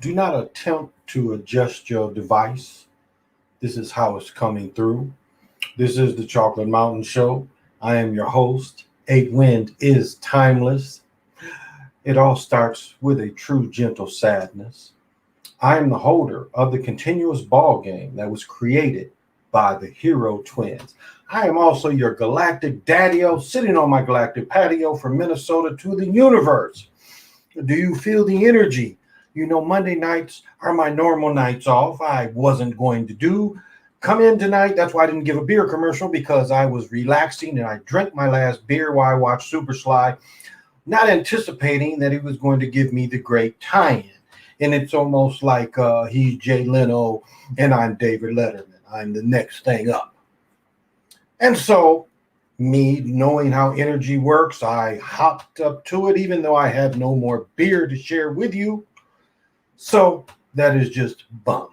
Do not attempt to adjust your device. This is how it's coming through. This is the Chocolate Mountain Show. I am your host. Eight Wind is timeless. It all starts with a true gentle sadness. I am the holder of the continuous ball game that was created by the Hero Twins. I am also your galactic daddy-o, sitting on my galactic patio from Minnesota to the universe. Do you feel the energy? You know, Monday nights are my normal nights off. I wasn't going to come in tonight. That's why I didn't give a beer commercial, because I was relaxing and I drank my last beer while I watched Super Sly, not anticipating that he was going to give me the great tie-in. And it's almost like he's Jay Leno and I'm David Letterman. I'm the next thing up. And so, me knowing how energy works, I hopped up to it, even though I have no more beer to share with you. So that is just bum.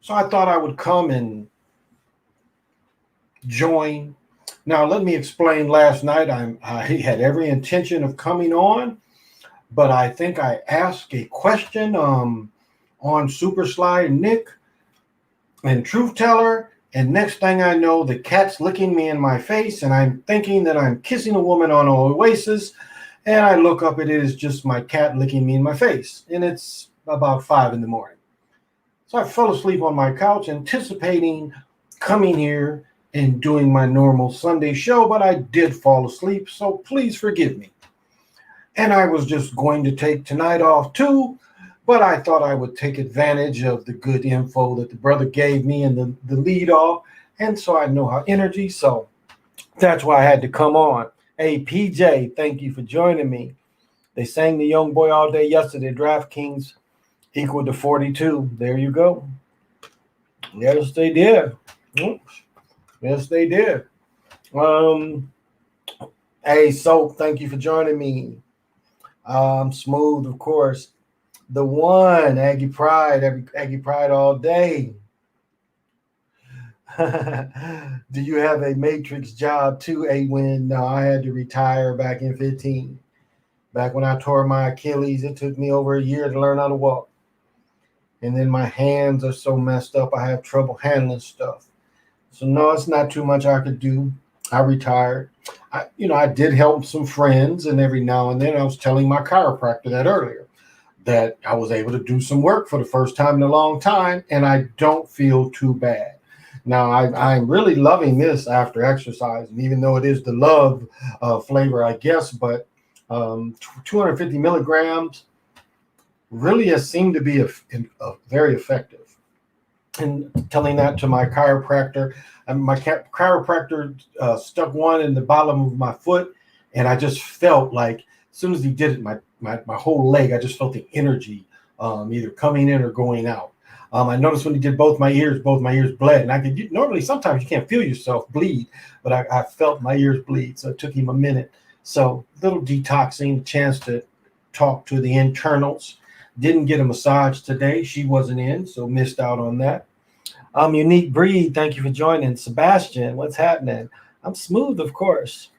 So I thought I would come and join. Now, let me explain. Last night, I had every intention of coming on, but I think I asked a question on Super Sly Nick and Truth Teller, and next thing I know, the cat's licking me in my face, and I'm thinking that I'm kissing a woman on Oasis, and I look up, it is just my cat licking me in my face, and it's about 5 in the morning. So I fell asleep on my couch, anticipating coming here and doing my normal Sunday show, but I did fall asleep, so please forgive me. And I was just going to take tonight off too, but I thought I would take advantage of the good info that the brother gave me in the lead off, and so I know how energy, so that's why I had to come on. Hey, PJ, thank you for joining me. They sang the Young Boy all day yesterday. DraftKings equal to 42. There you go. Yes, they did. Yes, they did. Hey, Soap, thank you for joining me. Smooth, of course. The one, Aggie Pride, Aggie Pride all day. Do you have a Matrix job too, A-Win? No, I had to retire back in 15. Back when I tore my Achilles, it took me over a year to learn how to walk. And then my hands are so messed up, I have trouble handling stuff. So no, it's not too much I could do. I retired. I did help some friends, and every now and then I was telling my chiropractor that earlier, that I was able to do some work for the first time in a long time, and I don't feel too bad. Now, I'm really loving this after exercise, and even though it is the love flavor, I guess, but 250 milligrams really has seemed to be very effective. And telling that to my chiropractor, my chiropractor stuck one in the bottom of my foot, and I just felt like as soon as he did it, my whole leg, I just felt the energy either coming in or going out. I noticed when he did both my ears bled. And normally, sometimes you can't feel yourself bleed, but I felt my ears bleed. So it took him a minute. So little detoxing, chance to talk to the internals. Didn't get a massage today. She wasn't in, so missed out on that. Unique Breed, thank you for joining. Sebastian, what's happening? I'm smooth, of course.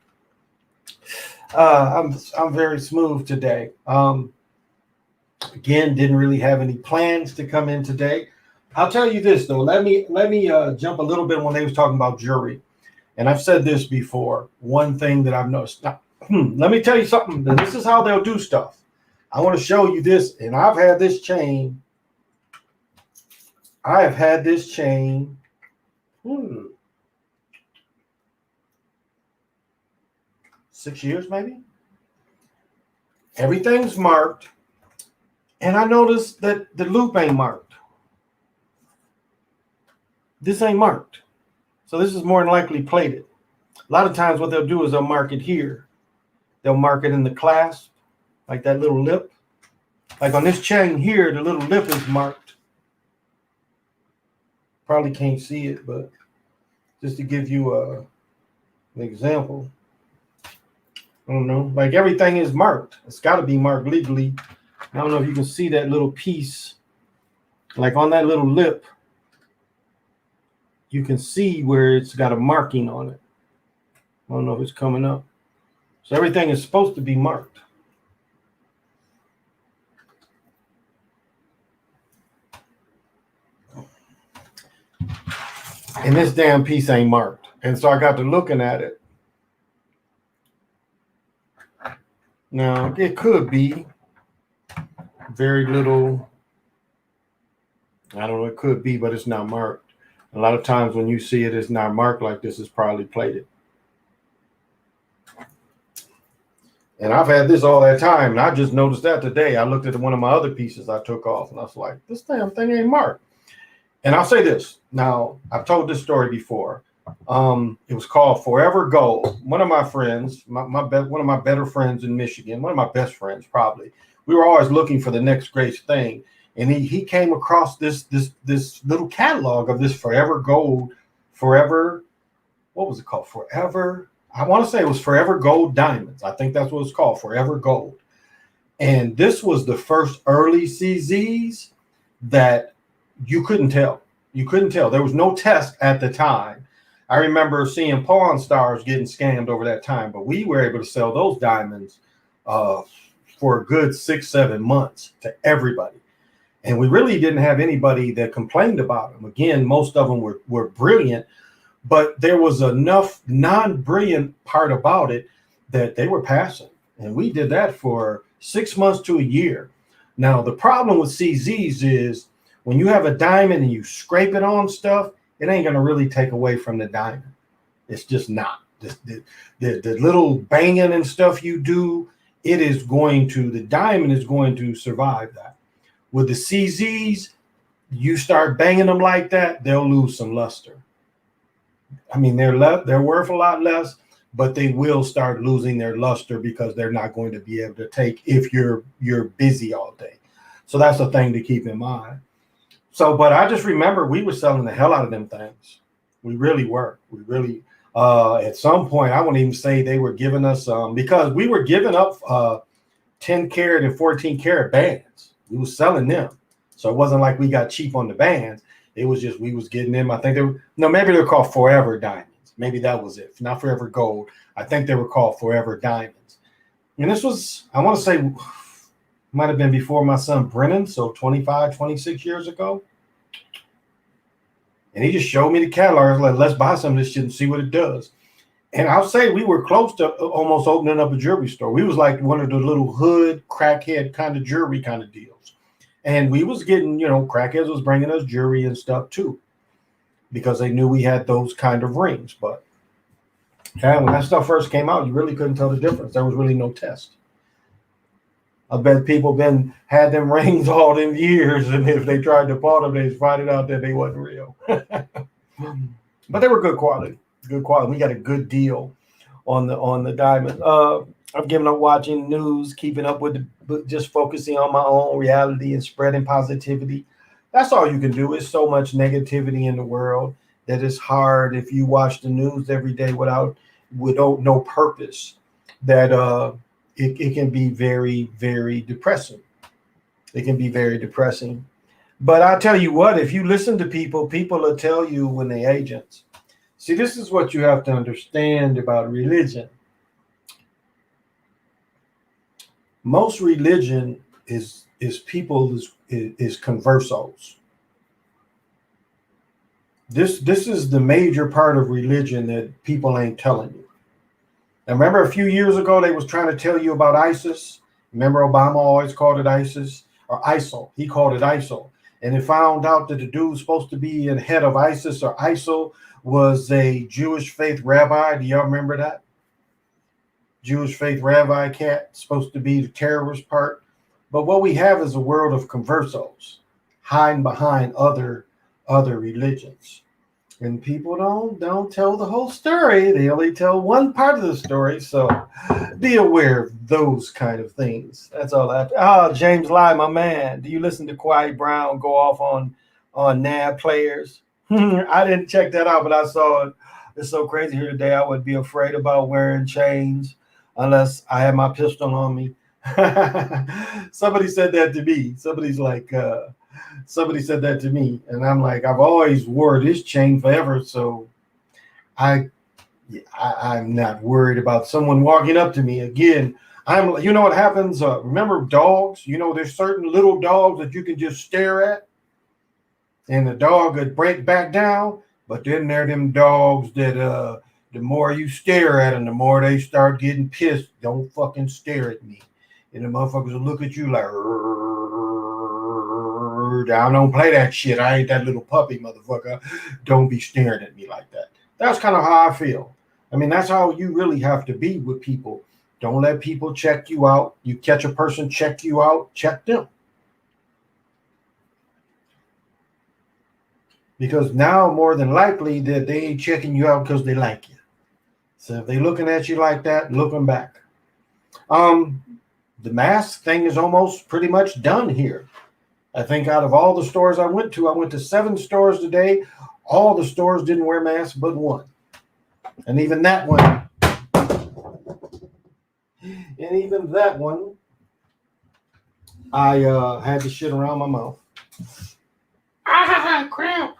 I'm very smooth today. Again, didn't really have any plans to come in today. I'll tell you this though. Let me jump a little bit when they was talking about jewelry, and I've said this before. One thing that I've noticed. Now, let me tell you something. This is how they'll do stuff. I want to show you this, and I've had this chain. I have had this chain. 6 years maybe. Everything's marked. And I noticed that the loop ain't marked. This ain't marked. So this is more than likely plated. A lot of times what they'll do is they'll mark it here. They'll mark it in the clasp, like that little lip. Like on this chain here, the little lip is marked. Probably can't see it, but just to give you an example. I don't know. Like everything is marked. It's got to be marked legally. I don't know if you can see that little piece, like on that little lip, you can see where it's got a marking on it. I don't know if it's coming up. So everything is supposed to be marked. and this damn piece ain't marked. And so I got to looking at it. Now, it could be very little, I don't know, it could be, but it's not marked. A lot of times when you see it, it's not marked like this, it's probably plated. And I've had this all that time, and I just noticed that today. I looked at one of my other pieces I took off, and I was like, this damn thing ain't marked. And I'll say this. Now, I've told this story before. It was called Forever Gold. One of my friends, one of my better friends in Michigan, one of my best friends probably, we were always looking for the next great thing. And he came across this little catalog of this Forever Gold, what was it called? Forever, I want to say it was Forever Gold Diamonds. I think that's what it's called, Forever Gold. And this was the first early CZs that you couldn't tell. You couldn't tell. There was no test at the time. I remember seeing Pawn Stars getting scammed over that time, but we were able to sell those diamonds for a good 6-7 months to everybody. And we really didn't have anybody that complained about them. Again, most of them were brilliant, but there was enough non-brilliant part about it that they were passing. And we did that for 6 months to a year. Now, the problem with CZs is when you have a diamond and you scrape it on stuff, it ain't going to really take away from the diamond. It's just not. The little banging and stuff you do, the diamond is going to survive that. With the CZs, you start banging them like that, they'll lose some luster. I mean, they're worth a lot less, but they will start losing their luster because they're not going to be able to take if you're busy all day. So that's a thing to keep in mind. So, but I just remember we were selling the hell out of them things. We really were. We really, at some point, I wouldn't even say they were giving us because we were giving up 10 karat and 14 karat bands. We were selling them. So it wasn't like we got cheap on the bands. It was just, we was getting them. I think maybe they were called Forever Diamonds. Maybe that was it. Not Forever Gold. I think they were called Forever Diamonds. And this was, I want to say, might have been before my son Brennan, so 25, 26 years ago. And he just showed me the catalog. I was like, let's buy some of this shit and see what it does. And I'll say we were close to almost opening up a jewelry store. We was like one of the little hood, crackhead kind of jewelry kind of deals. And we was getting, crackheads was bringing us jewelry and stuff too, because they knew we had those kind of rings. But yeah, when that stuff first came out, you really couldn't tell the difference. There was really no test. I bet people had them rings all them years, and if they tried to pawn them, they'd find it out that they wasn't real. But they were good quality. Good quality. We got a good deal on the diamond. I've given up watching news, keeping up with just focusing on my own reality and spreading positivity. That's all you can do. It's so much negativity in the world that it's hard if you watch the news every day without no purpose. That it can be very, very depressing. It can be very depressing. But I'll tell you what, if you listen to people will tell you when they're agents. See, this is what you have to understand about religion. Most religion is conversos. This is the major part of religion that people ain't telling you. Now, remember a few years ago, they was trying to tell you about ISIS. Remember Obama always called it ISIS or ISIL. He called it ISIL. And they found out that the dude supposed to be in head of ISIS or ISIL was a Jewish faith rabbi. Do y'all remember that? Jewish faith rabbi cat, supposed to be the terrorist part. But what we have is a world of conversos, hiding behind other religions. And people don't tell the whole story. They only tell one part of the story. So be aware of those kind of things. That's all I James Lai, my man. Do you listen to Quiet Brown go off on NAB players? I didn't check that out, but I saw it. It's so crazy here today. I would be afraid about wearing chains unless I had my pistol on me. Somebody said that to me. Somebody said that to me, and I'm like, I've always wore this chain forever, so I'm not worried about someone walking up to me again. You know what happens? Remember dogs? There's certain little dogs that you can just stare at, and the dog would break back down. But then there are them dogs that the more you stare at them, the more they start getting pissed. Don't fucking stare at me. And the motherfuckers will look at you like, I don't play that shit. I ain't that little puppy, motherfucker. Don't be staring at me like that. That's kind of how I feel. I mean, that's how you really have to be with people. Don't let people check you out. You catch a person, check you out, check them. Because now, more than likely, that they ain't checking you out because they like you. So if they looking at you like that, looking back. The mask thing is almost pretty much done here. I think out of all the stores I went to 7 stores today. All the stores didn't wear masks but one. And even that one, I had the shit around my mouth. Ah, cramp.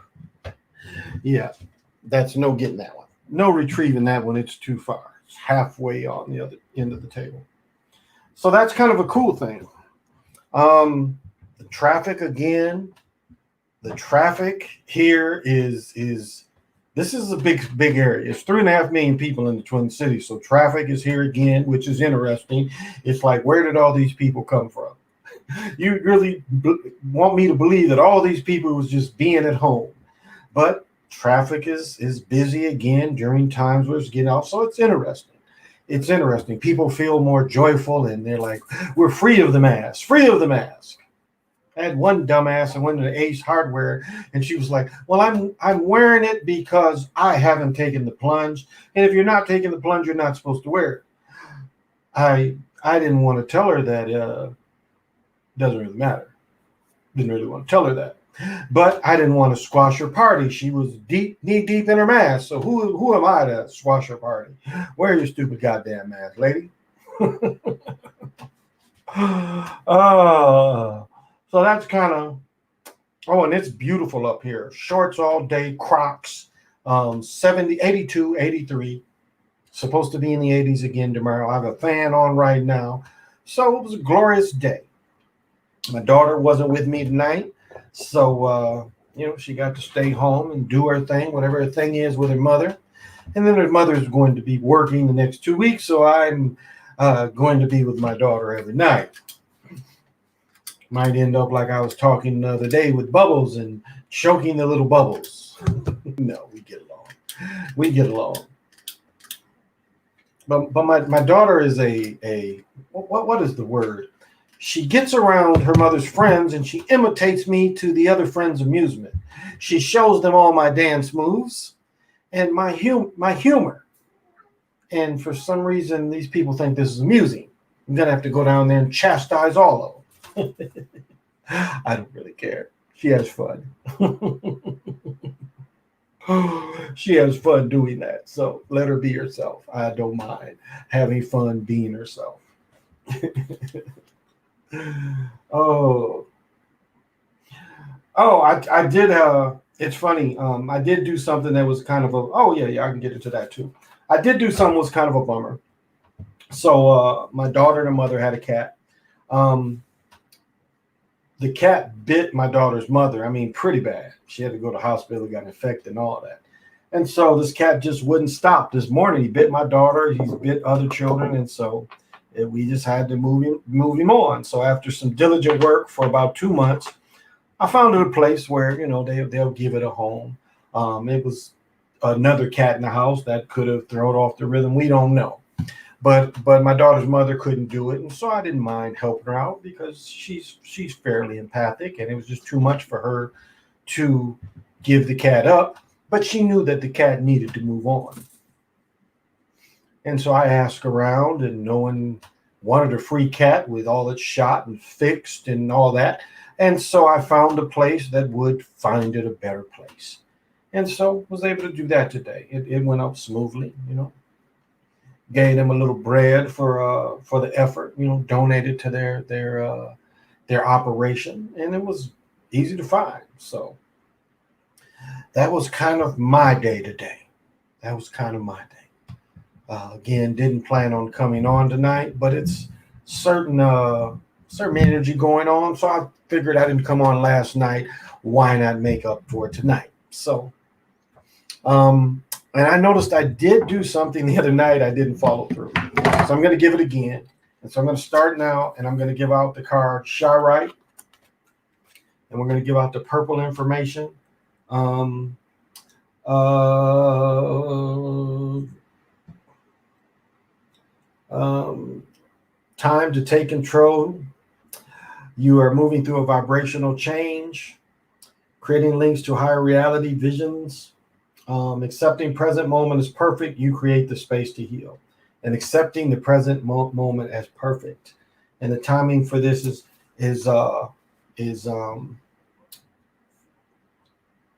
Yeah, that's no getting that one. No retrieving that one. It's too far. It's halfway on the other end of the table. So that's kind of a cool thing. The traffic again. The traffic here is this is a big area. It's 3.5 million people in the Twin Cities. So traffic is here again, which is interesting. It's like, where did all these people come from? You really want me to believe that all these people was just being at home. But traffic is busy again during times where it's getting off. So it's interesting. It's interesting. People feel more joyful and they're like, we're free of the mask, free of the mask. I had one dumbass and went to Ace Hardware, and she was like, well, I'm wearing it because I haven't taken the plunge. And if you're not taking the plunge, you're not supposed to wear it. I didn't want to tell her that doesn't really matter. Didn't really want to tell her that. But I didn't want to squash her party. She was knee deep in her mask. So who am I to squash her party? Wear your stupid goddamn mask, lady. So that's kind of, and it's beautiful up here. Shorts all day, Crocs, 70, 82, 83. Supposed to be in the 80s again tomorrow. I have a fan on right now. So it was a glorious day. My daughter wasn't with me tonight. So, she got to stay home and do her thing, whatever her thing is with her mother. And then her mother's going to be working the next 2 weeks. So I'm going to be with my daughter every night. Might end up like I was talking the other day with Bubbles and choking the little Bubbles. No, we get along. We get along. But my daughter is what is the word? She gets around her mother's friends and she imitates me to the other friends' amusement. She shows them all my dance moves and my humor. And for some reason, these people think this is amusing. I'm going to have to go down there and chastise all of them. I don't really care. She has fun. She has fun doing that. So let her be herself. I don't mind having fun being herself. I did. It's funny. I did do something that was kind of I can get into that too. I did do something that was kind of a bummer. So my daughter and her mother had a cat. The cat bit my daughter's mother. I mean, pretty bad. She had to go to the hospital, got infected and all that. And so this cat just wouldn't stop. This morning, he bit my daughter. He's bit other children. And so we just had to move him on. So after some diligent work for about 2 months, I found a place where, they'll give it a home. It was another cat in the house that could have thrown off the rhythm. We don't know. But my daughter's mother couldn't do it, and so I didn't mind helping her out because she's fairly empathic, and it was just too much for her to give the cat up. But she knew that the cat needed to move on, and so I asked around, and no one wanted a free cat with all its shot and fixed and all that. And so I found a place that would find it a better place, and so was able to do that today. It went up smoothly, Gave them a little bread for the effort, donated to their operation, and it was easy to find. So that was kind of my day today. That was kind of my day. Again, didn't plan on coming on tonight, but it's certain energy going on. So I figured I didn't come on last night. Why not make up for it tonight? So And I noticed I did do something the other night I didn't follow through. So I'm going to give it again. And so I'm going to start now, and I'm going to give out the card Shyrite. And we're going to give out the purple information. Um, time to take control. You are moving through a vibrational change, creating links to higher reality visions. Accepting present moment as perfect, you create the space to heal. And accepting the present moment as perfect. And the timing for this is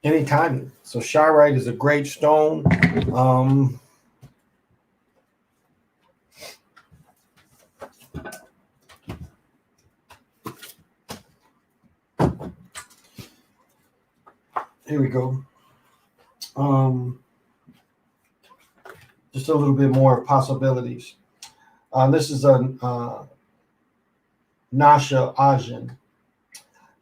any timing. So Shyrite is a great stone. Here we go. Just a little bit more possibilities. This is a Nasha Ajin.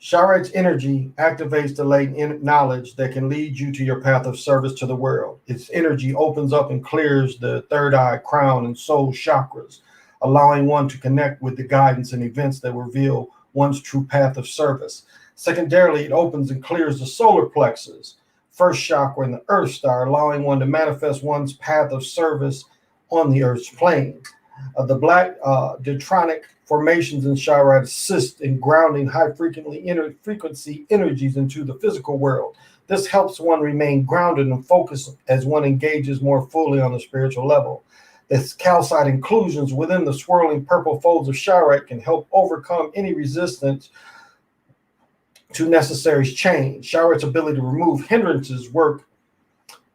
Shyrite's energy activates the latent knowledge that can lead you to your path of service to the world. Its energy opens up and clears the third eye, crown, and soul chakras, allowing one to connect with the guidance and events that reveal one's true path of service. Secondarily, it opens and clears the solar plexus, first chakra, and the earth star, allowing one to manifest one's path of service on the earth's plane. The black deuteronic formations in Shyrite assist in grounding high frequency energies into the physical world. This helps one remain grounded and focused as one engages more fully on the spiritual level. The calcite inclusions within the swirling purple folds of Shyrite can help overcome any resistance to necessary change. Shyrite's ability to remove hindrances work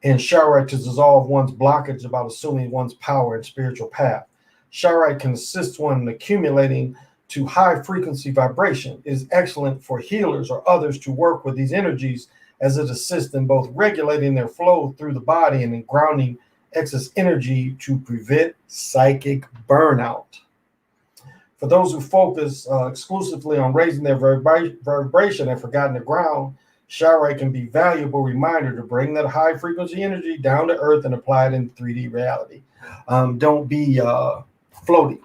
in Shyrite to dissolve one's blockage about assuming one's power and spiritual path. Shyrite can assist one in accumulating to high frequency vibration. It is excellent for healers or others to work with these energies as it assists in both regulating their flow through the body and in grounding excess energy to prevent psychic burnout. For those who focus exclusively on raising their vibration and forgotten the ground, Shyrite can be a valuable reminder to bring that high frequency energy down to earth and apply it in 3D reality. Don't be floaty.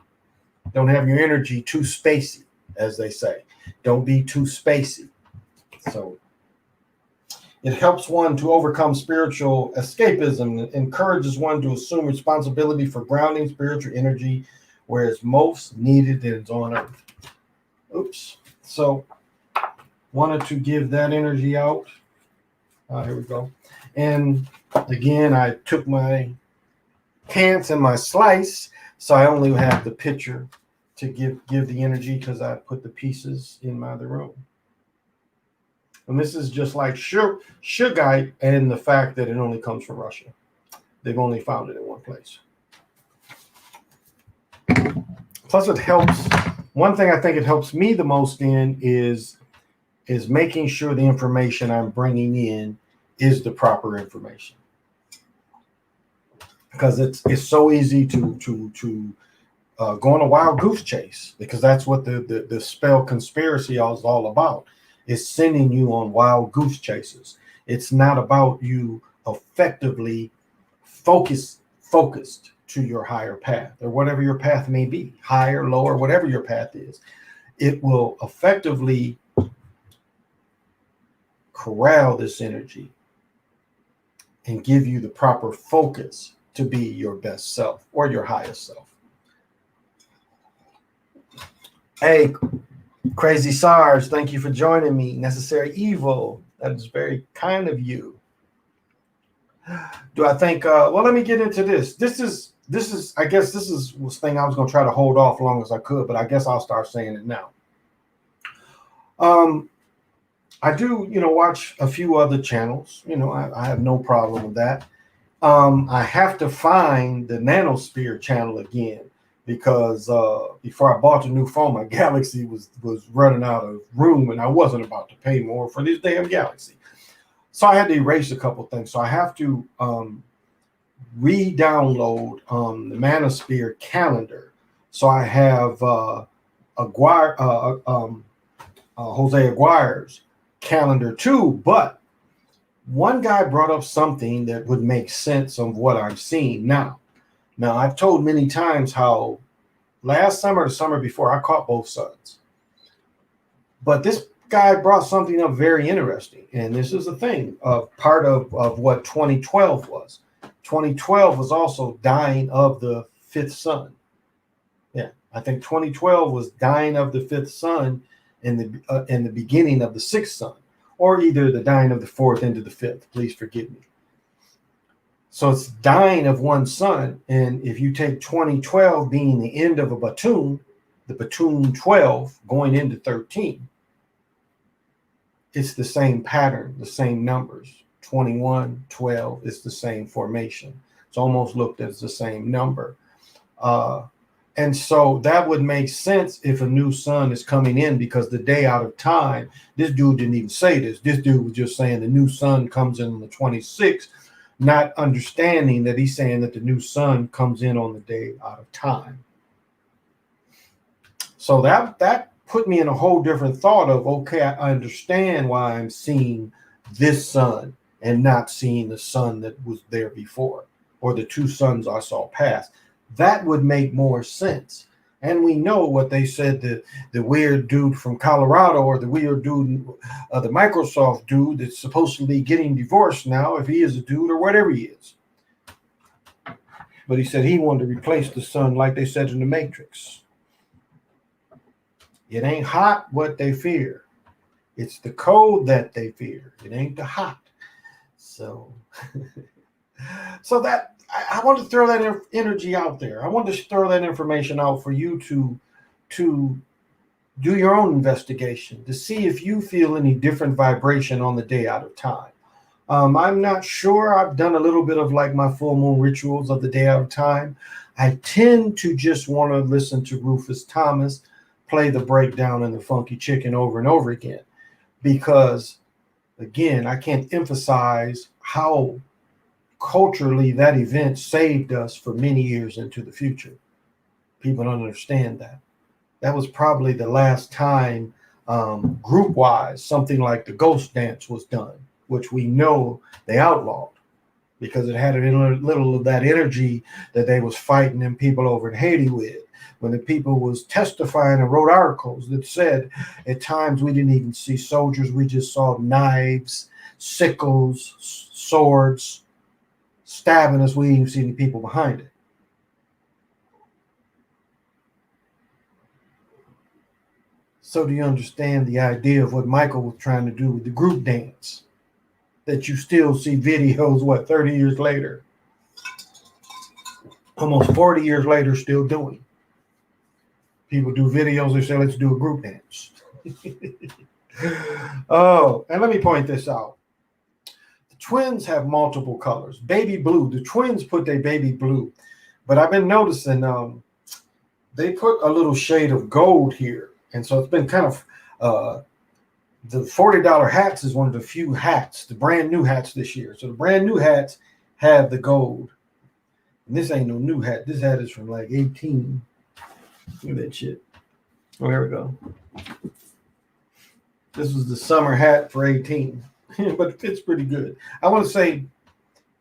Don't have your energy too spacey, as they say. Don't be too spacey. So it helps one to overcome spiritual escapism and encourages one to assume responsibility for grounding spiritual energy where it's most needed and it's on earth. Oops. So wanted to give that energy out. Here we go. And again, I took my pants and my slice, so I only have the picture to give the energy because I put the pieces in my other room. And this is just like Shugite and the fact that it only comes from Russia. They've only found it in one place. Plus it helps. One thing I think it helps me the most in is making sure the information I'm bringing in is the proper information. Because it's so easy to go on a wild goose chase, because that's what the spell conspiracy is all about. It's sending you on wild goose chases. It's not about you effectively focused to your higher path, or whatever your path may be, higher, lower, whatever your path is. It will effectively corral this energy and give you the proper focus to be your best self or your highest self. Hey, Crazy Sarge, thank you for joining me. Necessary Evil, that is very kind of you. Do I think, well, let me get into this. This is, I guess this is the thing I was going to try to hold off as long as I could, but I guess I'll start saying it now. I do, watch a few other channels. I have no problem with that. I have to find the Nanosphere channel again, because before I bought the new phone, my Galaxy was running out of room, and I wasn't about to pay more for this damn Galaxy. So I had to erase a couple things. So I have to re-download the Manosphere calendar. So I have Jose Aguirre's calendar too, but one guy brought up something that would make sense of what I'm seeing now. Now, I've told many times how last summer, the summer before, I caught both suns. But this guy brought something up very interesting. And this is the thing of part of what 2012 was. 2012 was also dying of the fifth sun. Yeah, I think 2012 was dying of the fifth sun in the beginning of the sixth sun, or either the dying of the fourth into the fifth. Please forgive me. So it's dying of one sun. And if you take 2012 being the end of a Batun, the Batun 12 going into 13, it's the same pattern, the same numbers. 21, 12, it's the same formation. It's almost looked as the same number. And so that would make sense if a new sun is coming in, because the day out of time, this dude didn't even say this. This dude was just saying the new sun comes in on the 26th, not understanding that he's saying that the new sun comes in on the day out of time. So that put me in a whole different thought of, okay, I understand why I'm seeing this sun and not seeing the sun that was there before, or the two suns I saw pass. That would make more sense. And we know what they said, the weird dude from Colorado, or the weird dude, the Microsoft dude that's supposedly getting divorced now, if he is a dude or whatever he is. But he said he wanted to replace the sun like they said in the Matrix. It ain't hot what they fear. It's the cold that they fear. It ain't the hot. So that I want to throw that energy out there. I want to throw that information out for you to do your own investigation, to see if you feel any different vibration on the day out of time. I'm not sure. I've done a little bit of like my full moon rituals of the day out of time. I tend to just want to listen to Rufus Thomas play the breakdown and the funky chicken over and over again, because again, I can't emphasize how culturally that event saved us for many years into the future. People don't understand that. That was probably the last time group-wise something like the ghost dance was done, which we know they outlawed because it had a little of that energy that they was fighting them people over in Haiti with. When the people was testifying and wrote articles that said at times we didn't even see soldiers, we just saw knives, sickles, swords stabbing us. We didn't even see any people behind it. So do you understand the idea of what Michael was trying to do with the group dance that you still see videos, 30 years later, almost 40 years later, still doing? People do videos, they say, let's do a group dance. Oh, and let me point this out. The twins have multiple colors. Baby blue. The twins put their baby blue. But I've been noticing they put a little shade of gold here. And so it's been kind of, the $40 hats is one of the few hats, the brand new hats this year. So the brand new hats have the gold. And this ain't no new hat. This hat is from like 18. Look at that shit. Oh, here we go. This was the summer hat for 18, but it fits pretty good. I want to say,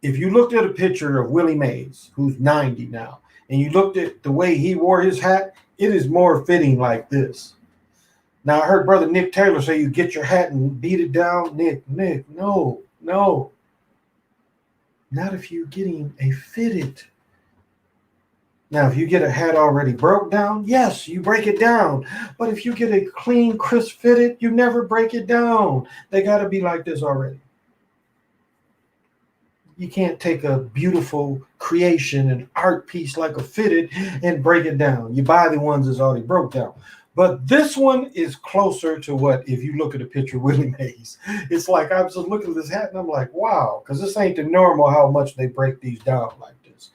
if you looked at a picture of Willie Mays, who's 90 now, and you looked at the way he wore his hat, it is more fitting like this. Now, I heard Brother Nick Taylor say you get your hat and beat it down. Nick, no. Not if you're getting a fitted. Now, if you get a hat already broke down, yes, you break it down. But if you get a clean, crisp fitted, you never break it down. They got to be like this already. You can't take a beautiful creation, an art piece like a fitted, and break it down. You buy the ones that's already broke down. But this one is closer to what, if you look at a picture of Willie Mays, it's like I was just looking at this hat and I'm like, wow, because this ain't the normal how much they break these down like this.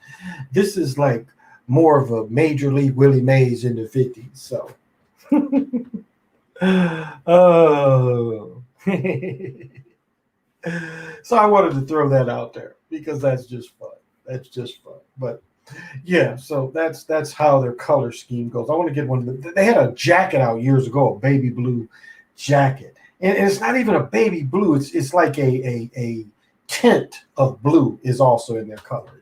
This is like more of a major league Willie Mays in the 50s. So, oh. So I wanted to throw that out there because that's just fun. But yeah, so that's how their color scheme goes. I want to get one. They had a jacket out years ago, a baby blue jacket, and it's not even a baby blue. It's like a tint of blue is also in their coloring.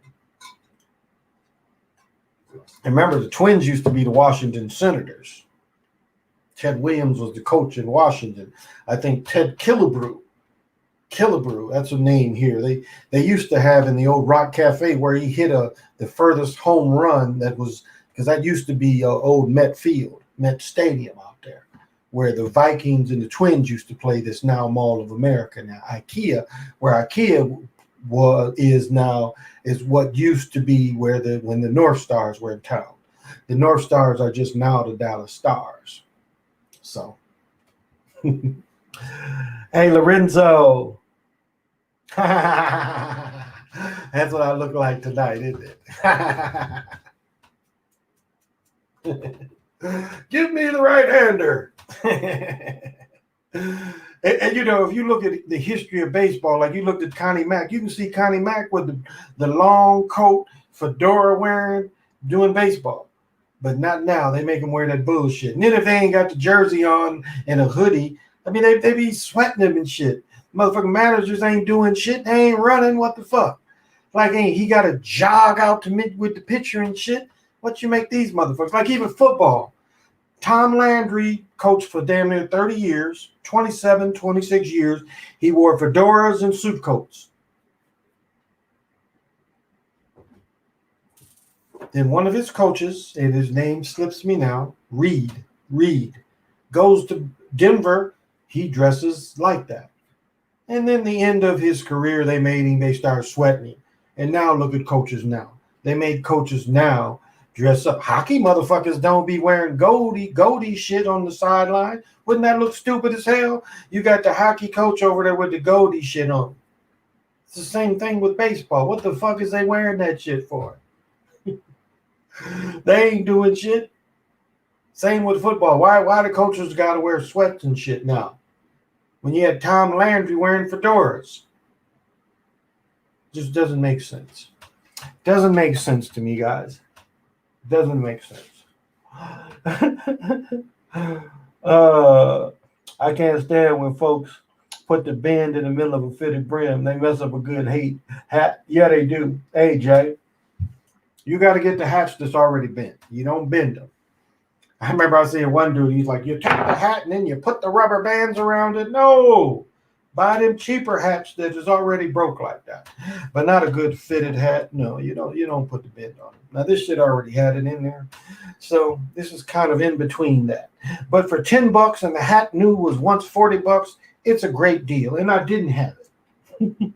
And remember, the Twins used to be the Washington Senators. Ted Williams was the coach in Washington. I think Ted Killebrew, that's a name here. They used to have in the old Rock Cafe where he hit the furthest home run, that was because that used to be old Met Stadium out there, where the Vikings and the Twins used to play. This now Mall of America, now IKEA, where IKEA is what used to be where when the North Stars were in town. The North Stars are just now the Dallas Stars. So, hey Lorenzo, that's what I look like tonight, isn't it? Give me the right-hander. And you know, if you look at the history of baseball, like you looked at Connie Mack, you can see Connie Mack with the long coat, fedora wearing, doing baseball. But not now. They make him wear that bullshit. And then if they ain't got the jersey on and a hoodie, I mean, they be sweating him and shit. Motherfucking managers ain't doing shit. They ain't running. What the fuck? Like, he got to jog out to meet with the pitcher and shit. What you make these motherfuckers? Like even football. Tom Landry coached for damn near 30 years, 27, 26 years. He wore fedoras and suit coats. Then one of his coaches, and his name slips me now, Reed, goes to Denver. He dresses like that. And then the end of his career, they started sweating him. And now look at coaches now. They made coaches now dress up. Hockey motherfuckers don't be wearing goldie shit on the sideline. Wouldn't that look stupid as hell? You got the hockey coach over there with the goldie shit on. It's the same thing with baseball. What the fuck is they wearing that shit for? They ain't doing shit. Same with football. Why the coaches got to wear sweats and shit now? When you had Tom Landry wearing fedoras. Just doesn't make sense. Doesn't make sense to me, guys. Doesn't make sense. I can't stand when folks put the bend in the middle of a fitted brim. They mess up a good hat. Yeah, they do. Hey, Jay. You got to get the hats that's already bent. You don't bend them. I remember I seeing one dude, he's like, you take the hat and then you put the rubber bands around it. No. Buy them cheaper hats that is already broke like that. But not a good fitted hat. No, you don't put the bend on it. Now, this shit already had it in there. So this is kind of in between that. But for $10 and the hat new was once $40, it's a great deal. And I didn't have it.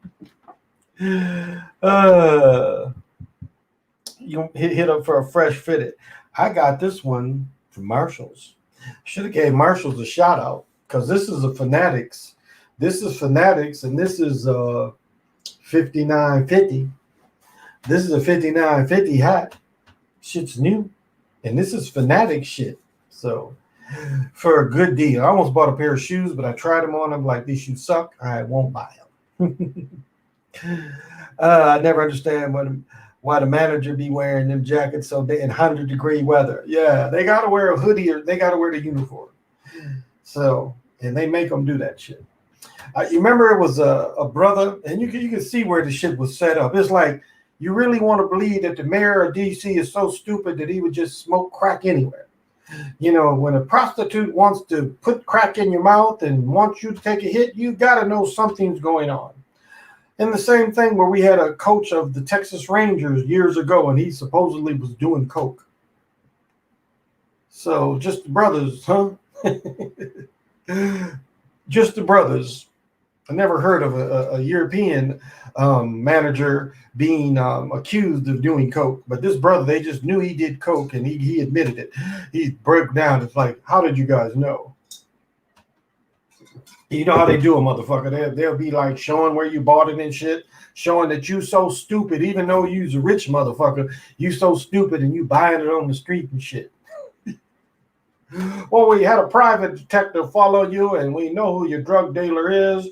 You hit up for a fresh fitted. I got this one from Marshalls. Should have gave Marshalls a shout out because this is a Fanatics. This is Fanatics, and this is $59.50. This is a $59.50 hat. Shit's new, and this is Fanatic shit. So for a good deal, I almost bought a pair of shoes, but I tried them on. I'm like, these shoes suck. I won't buy them. I never understand why the manager be wearing them jackets so they in 100-degree weather. Yeah, they got to wear a hoodie or they got to wear the uniform. So, and they make them do that shit. You remember it was a brother, and you can see where the shit was set up. It's like you really want to believe that the mayor of D.C. is so stupid that he would just smoke crack anywhere. You know, when a prostitute wants to put crack in your mouth and wants you to take a hit, you got to know something's going on. And the same thing where we had a coach of the Texas Rangers years ago, and he supposedly was doing coke. So just the brothers, huh? Just the brothers. I never heard of a European manager being accused of doing coke. But this brother, they just knew he did coke, and he admitted it. He broke down. It's like, how did you guys know? You know how they do a motherfucker. They'll be like showing where you bought it and shit, showing that you so stupid, even though you's a rich motherfucker, you so stupid and you buying it on the street and shit. Well, we had a private detective follow you, and we know who your drug dealer is.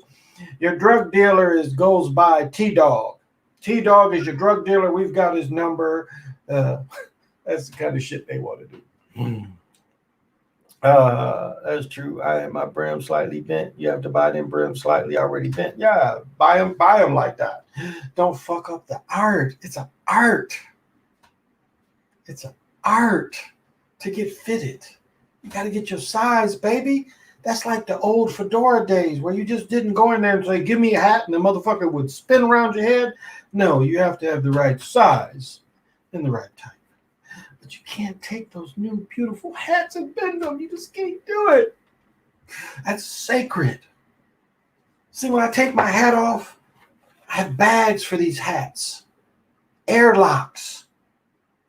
Your drug dealer goes by T-Dog. T-Dog is your drug dealer. We've got his number. That's the kind of shit they want to do. That's true. I had my brim slightly bent. You have to buy them brim slightly already bent. Yeah, buy them like that. Don't fuck up the art. It's an art. It's an art to get fitted. You got to get your size, baby. That's like the old fedora days where you just didn't go in there and say, give me a hat, and the motherfucker would spin around your head. No, you have to have the right size and the right type. But you can't take those new beautiful hats and bend them. You just can't do it. That's sacred. See, when I take my hat off, I have bags for these hats, airlocks.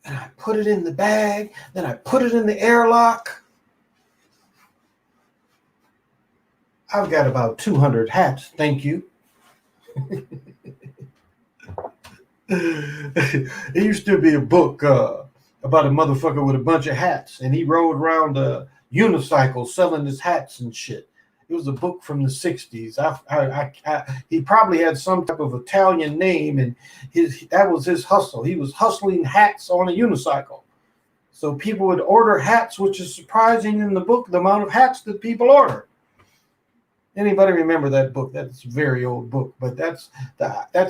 And I put it in the bag, then I put it in the airlock. I've got about 200 hats, thank you. It used to be a book about a motherfucker with a bunch of hats, and he rode around a unicycle selling his hats and shit. It was a book from the 60s. He probably had some type of Italian name, and that was his hustle. He was hustling hats on a unicycle. So people would order hats, which is surprising in the book, the amount of hats that people order. Anybody remember that book? That's a very old book, but that's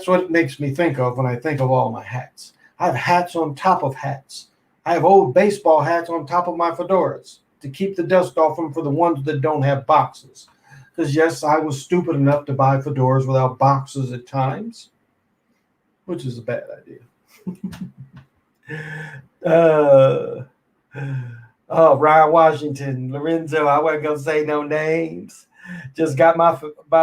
what it makes me think of when I think of all my hats. I have hats on top of hats. I have old baseball hats on top of my fedoras to keep the dust off them for the ones that don't have boxes. Because yes, I was stupid enough to buy fedoras without boxes at times, which is a bad idea. Ryan Washington, Lorenzo, I wasn't going to say no names. Just got my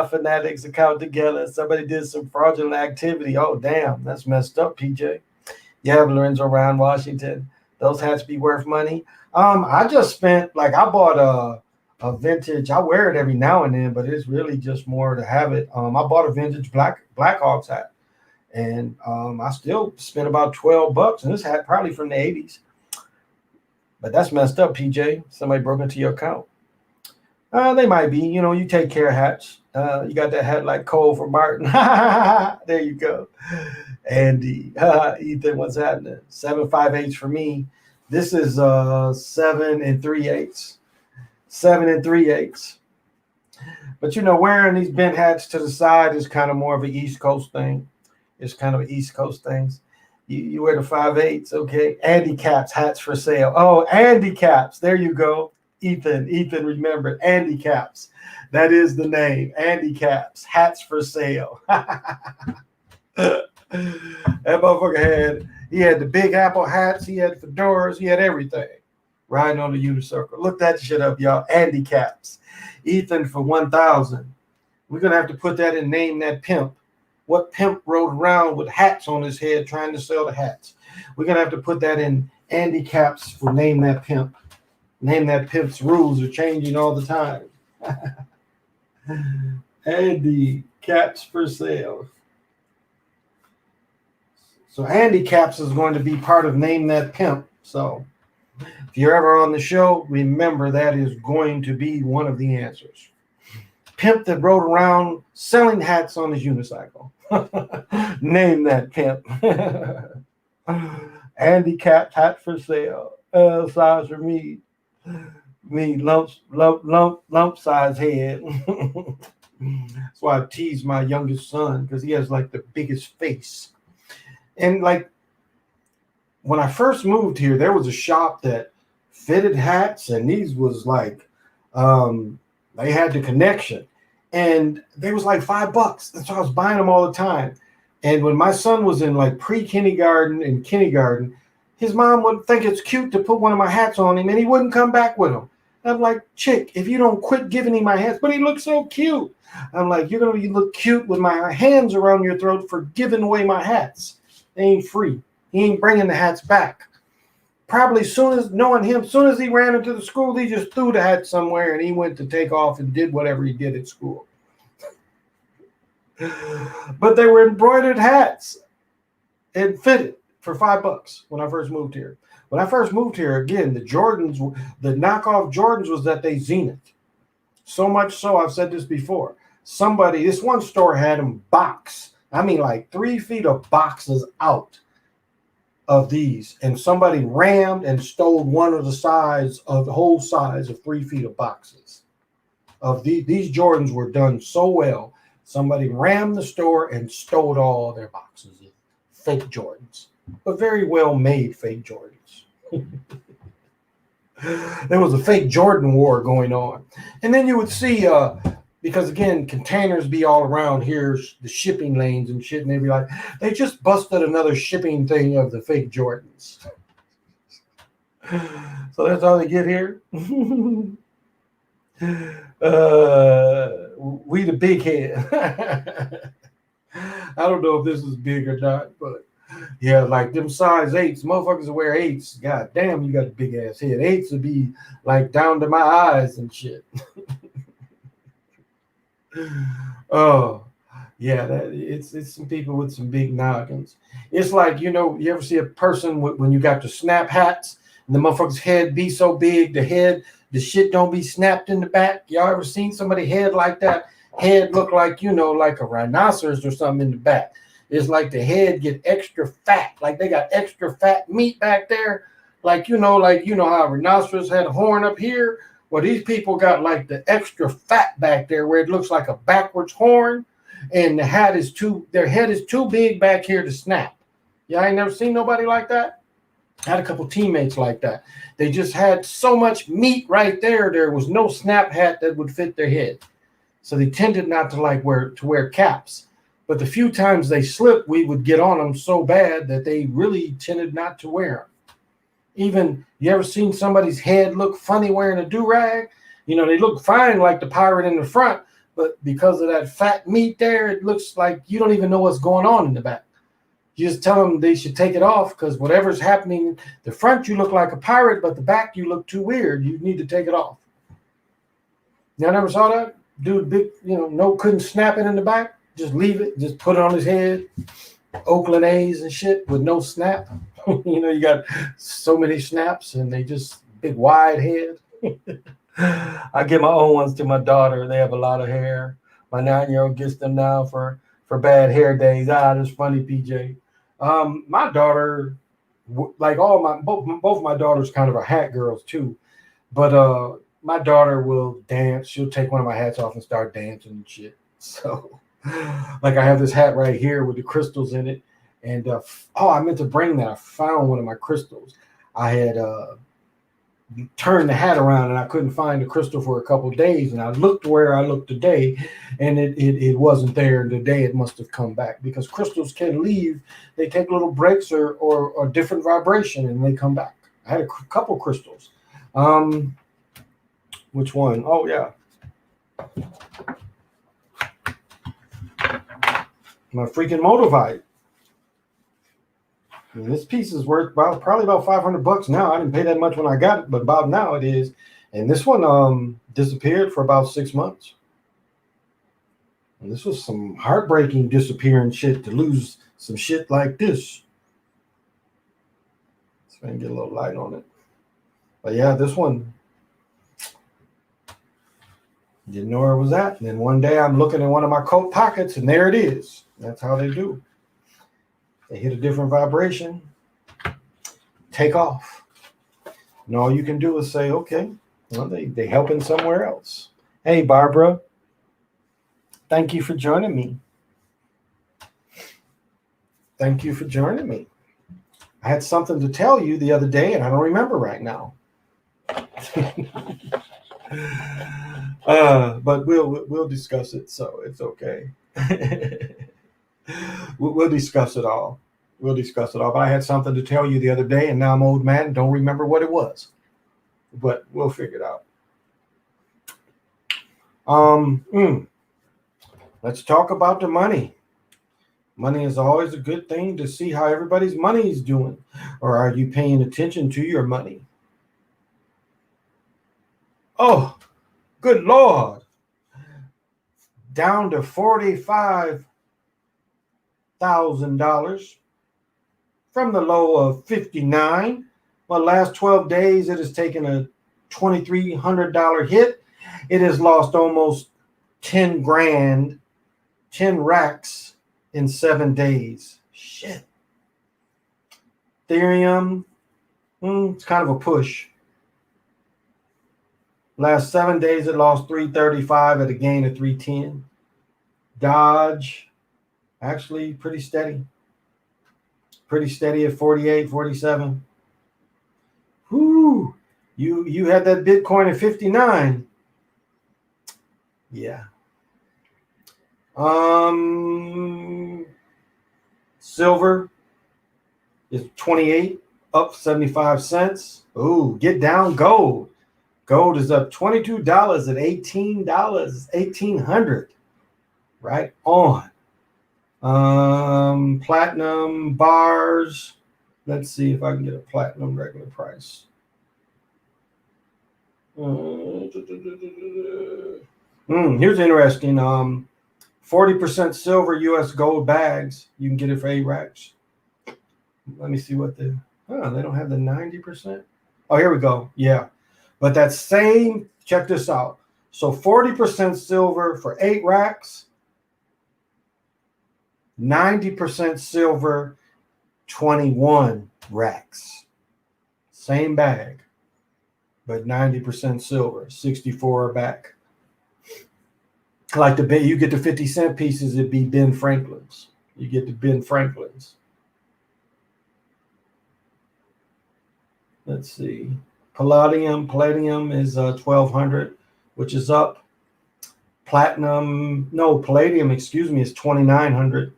Fanatics account together. Somebody did some fraudulent activity. Oh, damn. That's messed up, PJ. Yeah, Lorenzo, Ryan Washington. Those hats be worth money. I just spent, I bought a vintage. I wear it every now and then, but it's really just more to have it. I bought a vintage Blackhawks hat. And I still spent about $12. And this hat probably from the 80s. But that's messed up, PJ. Somebody broke into your account. They might be. You take care of hats. You got that hat like Cole for Martin. There you go. Andy, Ethan, what's happening? 7.58 for me. This is 7 3/8. 7 3/8. But wearing these bent hats to the side is kind of more of an East Coast thing. It's kind of an East Coast things. You wear the 5/8s, okay? Andy Caps hats for sale. Oh, Andy Caps. There you go. Ethan, remember Andy Caps. That is the name. Andy Caps hats for sale. That motherfucker had the Big Apple hats. He had fedoras. He had everything. Riding on the unicycle. Look that shit up, y'all. Andy Caps. Ethan for 1,000. We're gonna have to put that in Name That Pimp. What pimp rode around with hats on his head trying to sell the hats? We're gonna have to put that in Andy Caps for Name That Pimp. Name That Pimp's rules are changing all the time. Andy Caps for sale. So Andy Caps is going to be part of Name That Pimp. So if you're ever on the show, remember that is going to be one of the answers. Pimp that rode around selling hats on his unicycle. Name That Pimp. Andy Caps hat for sale. Size for me. Lump size head. That's why I tease my youngest son, because he has the biggest face. And when I first moved here, there was a shop that fitted hats, and these was they had the connection, and they was $5. And so I was buying them all the time. And when my son was in pre-kindergarten and kindergarten, his mom would think it's cute to put one of my hats on him, and he wouldn't come back with them. And I'm like, chick, if you don't quit giving him my hats, but he looks so cute. I'm like, you're going to look cute with my hands around your throat for giving away my hats. They ain't free. He ain't bringing the hats back. Probably knowing him, soon as he ran into the school, he just threw the hat somewhere, and he went to take off and did whatever he did at school. But they were embroidered hats and fitted for $5 when I first moved here. When I first moved here, again, the knockoff Jordans was at they zenith. So much so, I've said this before. This one store had them box. I mean, 3 feet of boxes out. of these, and somebody rammed and stole one of the whole size of 3 feet of boxes of these Jordans. Were done so well. Somebody rammed the store and stole all their boxes of fake Jordans, but very well made fake Jordans. There was a fake Jordan war going on. And then you would see, because again, containers be all around here, the shipping lanes and shit, and they'd be like, they just busted another shipping thing of the fake Jordans. So that's how they get here. We the big head. I don't know if this is big or not, but yeah, like them size 8s, motherfuckers will wear 8s. God damn, you got a big ass head. 8s would be like down to my eyes and shit. Oh, yeah, it's some people with some big noggins. It's like, you ever see a person when you got the snap hats and the motherfucker's head be so big, the shit don't be snapped in the back. Y'all ever seen somebody head like that? Head look like, like a rhinoceros or something in the back. It's like the head get extra fat, like they got extra fat meat back there. Like, how rhinoceros had a horn up here. Well, these people got like the extra fat back there where it looks like a backwards horn, and their head is too big back here to snap. Yeah, I ain't never seen nobody like that. I had a couple teammates like that. They just had so much meat right there. There was no snap hat that would fit their head. So they tended not to wear caps. But the few times they slipped, we would get on them so bad that they really tended not to wear them. Even, you ever seen somebody's head look funny wearing a do-rag? They look fine like the pirate in the front, but because of that fat meat there, it looks like you don't even know what's going on in the back. You just tell them they should take it off, because whatever's happening, the front you look like a pirate, but the back you look too weird. You need to take it off. Y'all never saw that? Dude, big, couldn't snap it in the back. Just leave it. Just put it on his head. Oakland A's and shit with no snap. You got so many snaps and they just big wide head. I give my own ones to my daughter. They have a lot of hair. My 9-year-old gets them now for bad hair days. That's funny, PJ. My daughter, like both my daughters kind of are hat girls too. But my daughter will dance. She'll take one of my hats off and start dancing and shit. So like I have this hat right here with the crystals in it. And I meant to bring that. I found one of my crystals. I had turned the hat around and I couldn't find the crystal for a couple of days. And I looked where I looked today, and it wasn't there. And today it must have come back, because crystals can leave. They take little breaks or different vibration, and they come back. I had a couple crystals. Which one? Oh, yeah. My freaking Motivite. And this piece is worth probably about $500 now. I didn't pay that much when I got it, but about now it is. And this one disappeared for about 6 months. And this was some heartbreaking disappearing shit, to lose some shit like this. So I can get a little light on it. But yeah, this one, didn't know where it was at. And then one day I'm looking in one of my coat pockets, and there it is. That's how they do. They hit a different vibration, take off. And all you can do is say, okay, well, they helping somewhere else. Hey, Barbara, thank you for joining me. Thank you for joining me. I had something to tell you the other day, and I don't remember right now. But we'll discuss it, so it's okay. We'll discuss it all. But I had something to tell you the other day, and now I'm old man and don't remember what it was. But we'll figure it out. Let's talk about the money. Money is always a good thing to see how everybody's money is doing. Or are you paying attention to your money? Oh, good Lord. Down to $45,000 from the low of 59. Well, last 12 days, it has taken a $2,300 hit. It has lost almost 10 grand, 10 racks in 7 days. Shit. Ethereum, it's kind of a push. Last 7 days, it lost 335 at a gain of 310. Dodge, actually pretty steady. Pretty steady at 48, 47. Whoo! You had that Bitcoin at 59. Yeah. Silver is 28, up 75 cents. Ooh, get down gold. Gold is up $22 at $18, $1,800. Right on. Platinum bars. Let's see if I can get a platinum regular price. Here's interesting. 40% silver US gold bags. You can get it for 8 racks. Let me see what they don't have the 90%. Oh, here we go. Yeah. But that same, check this out. So 40% silver for 8 racks, 90% silver, 21 racks. Same bag, but 90% silver, 64 back. Like you get the 50-cent pieces, it'd be Ben Franklin's. You get the Ben Franklin's. Let's see. Palladium is 1,200, which is up. Palladium, is 2,900.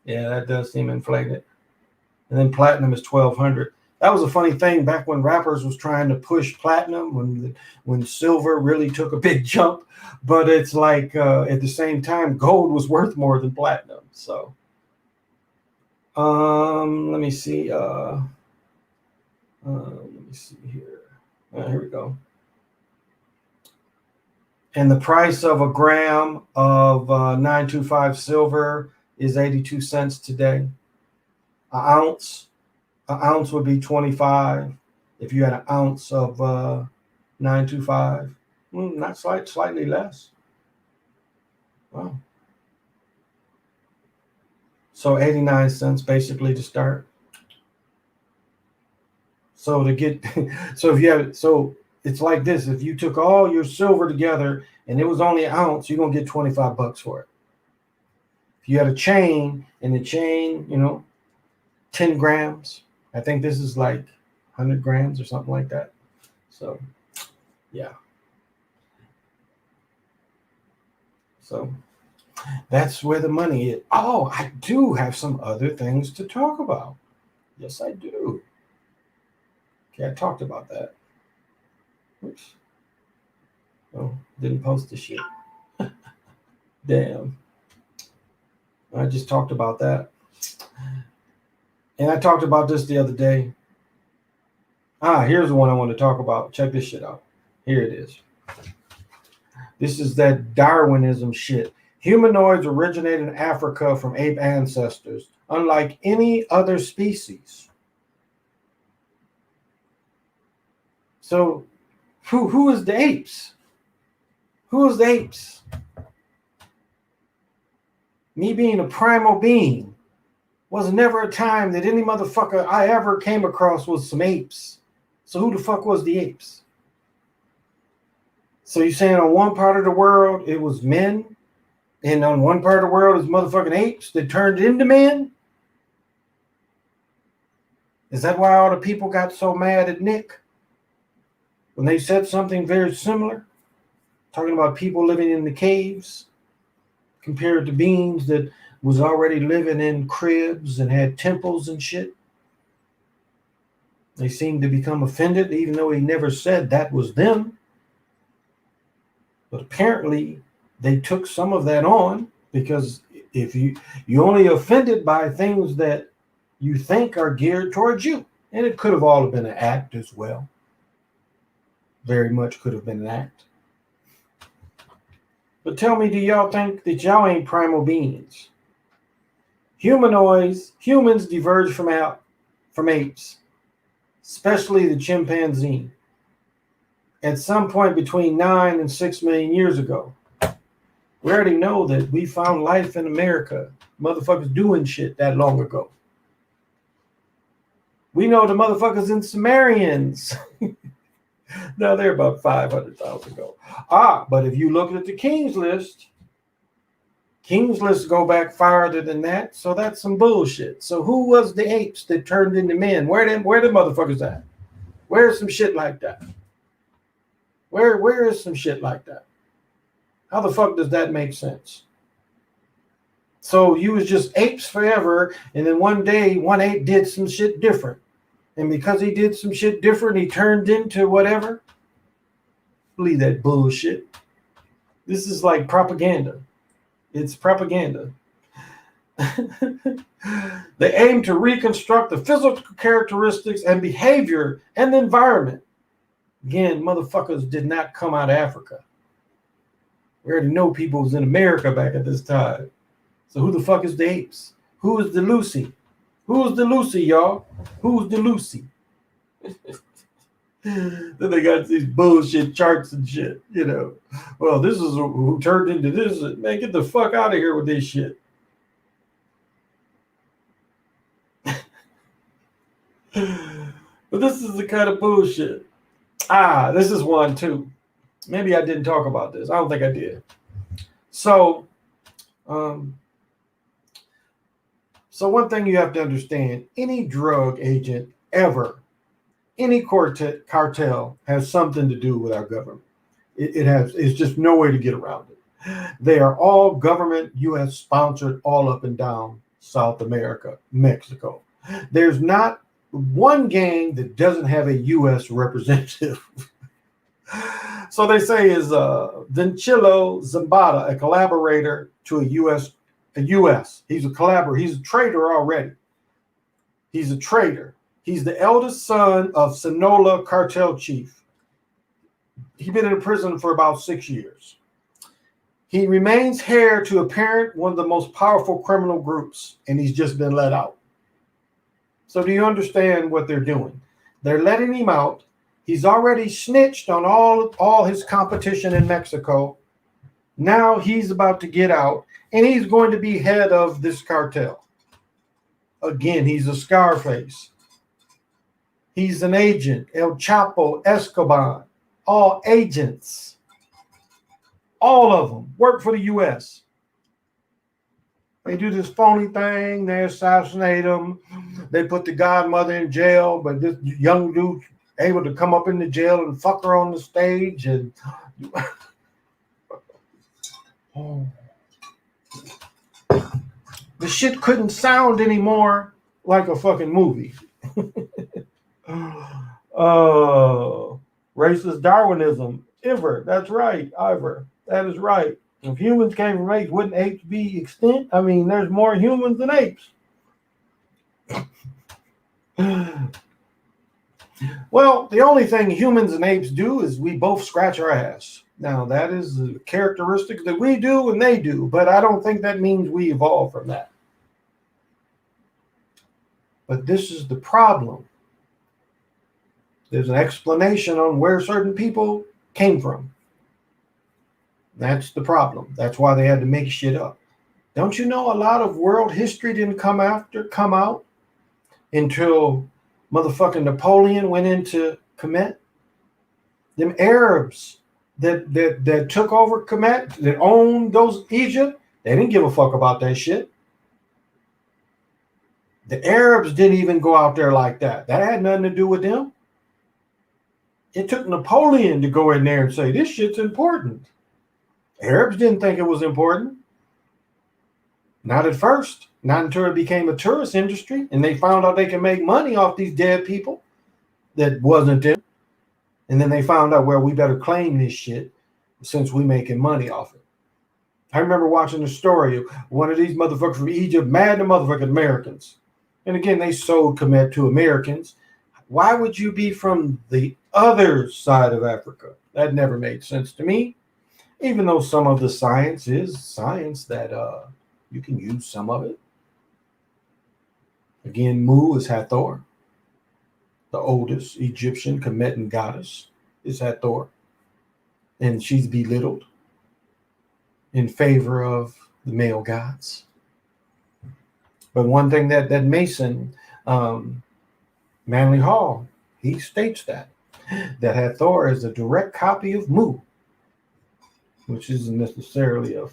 Yeah, that does seem inflated. And then platinum is 1,200. That was a funny thing back when rappers was trying to push platinum when silver really took a big jump. But it's like at the same time, gold was worth more than platinum. So let me see. Here. Here we go. And the price of a gram of 925 silver is 82 cents today. An ounce would be 25 if you had an ounce of 925. Not slightly less. Wow. So 89 cents basically to start. So it's like this. If you took all your silver together and it was only an ounce, you're going to get $25 for it. If you had a chain and the chain, 10 grams, I think this is like 100 grams or something like that. So, yeah. So that's where the money is. Oh, I do have some other things to talk about. Yes, I do. Okay, I talked about that. Oops. Oh, didn't post the shit. Damn. I just talked about that. And I talked about this the other day. Here's the one I want to talk about. Check this shit out. Here it is. This is that Darwinism shit. Humanoids originate in Africa from ape ancestors, unlike any other species. So, who is the apes? Who is the apes? Me being a primal being, was never a time that any motherfucker I ever came across was some apes. So who the fuck was the apes? So you're saying on one part of the world it was men, and on one part of the world is motherfucking apes that turned into men? Is that why all the people got so mad at Nick when they said something very similar? Talking about people living in the caves compared to beings that was already living in cribs and had temples and shit. They seemed to become offended, even though he never said that was them. But apparently they took some of that on, because if you only offended by things that you think are geared towards you. And it could have all been an act as well. Very much could have been an act. But tell me, do y'all think that y'all ain't primal beings? Humans diverged from apes, especially the chimpanzee, at some point between 9 and 6 million years ago. We already know that we found life in America. Motherfuckers doing shit that long ago. We know the motherfuckers in Sumerians. No, they're about 500,000 ago. But if you look at the King's List go back farther than that. So that's some bullshit. So who was the apes that turned into men? Where the motherfuckers at? Where's some shit like that? Where is some shit like that? How the fuck does that make sense? So you was just apes forever, and then one day one ape did some shit different. And because he did some shit different, he turned into whatever. Believe that bullshit. This is like propaganda. It's propaganda. They aim to reconstruct the physical characteristics and behavior and the environment. Again, motherfuckers did not come out of Africa. We already know people was in America back at this time. So who the fuck is the apes? Who is the Lucy? Who's the Lucy, y'all? Who's the Lucy? Then they got these bullshit charts and shit, you know. Well, this is who turned into this. Man, get the fuck out of here with this shit. But this is the kind of bullshit. This is one too. Maybe I didn't talk about this. I don't think I did. So one thing you have to understand, any drug agent ever, any cartel has something to do with our government. It's just no way to get around it. They are all government, U.S. sponsored, all up and down South America, Mexico. There's not one gang that doesn't have a U.S. representative. So they say is Vincilo Zambada, a collaborator to a U.S. He's a collaborator. He's a traitor already. He's a traitor. He's the eldest son of Sinaloa cartel chief. He's been in prison for about 6 years. He remains heir to a parent, one of the most powerful criminal groups, and he's just been let out. So do you understand what they're doing? They're letting him out. He's already snitched on all his competition in Mexico. Now he's about to get out, and he's going to be head of this cartel. Again, he's a Scarface. He's an agent. El Chapo, Escobar, all agents. All of them work for the U.S. They do this phony thing. They assassinate him. They put the godmother in jail, but this young dude able to come up in the jail and fuck her on the stage. And the shit couldn't sound anymore like a fucking movie. Racist Darwinism. That's right, Ivor. That is right. If humans came from apes, wouldn't apes be extinct? I mean, there's more humans than apes. Well, the only thing humans and apes do is we both scratch our ass. Now, that is the characteristics that we do and they do, but I don't think that means we evolved from that. But this is the problem. There's an explanation on where certain people came from. That's the problem. That's why they had to make shit up. Don't you know a lot of world history didn't come out until motherfucking Napoleon went into Kemet? Them Arabs that took over Kemet, that owned those Egypt, they didn't give a fuck about that shit. The Arabs didn't even go out there like that. That had nothing to do with them. It took Napoleon to go in there and say, this shit's important. Arabs didn't think it was important. Not at first. Not until it became a tourist industry and they found out they can make money off these dead people that wasn't them. And then they found out, well, we better claim this shit since we making money off it. I remember watching the story of one of these motherfuckers from Egypt, mad at motherfucking Americans. And again, they sold Kemet to Americans. Why would you be from the other side of Africa? That never made sense to me. Even though some of the science is science that you can use some of it. Again, Mu is Hathor. The oldest Egyptian Kemetan goddess is Hathor. And she's belittled in favor of the male gods. But one thing that Mason Manly Hall, he states that Hathor is a direct copy of Mu, which isn't necessarily a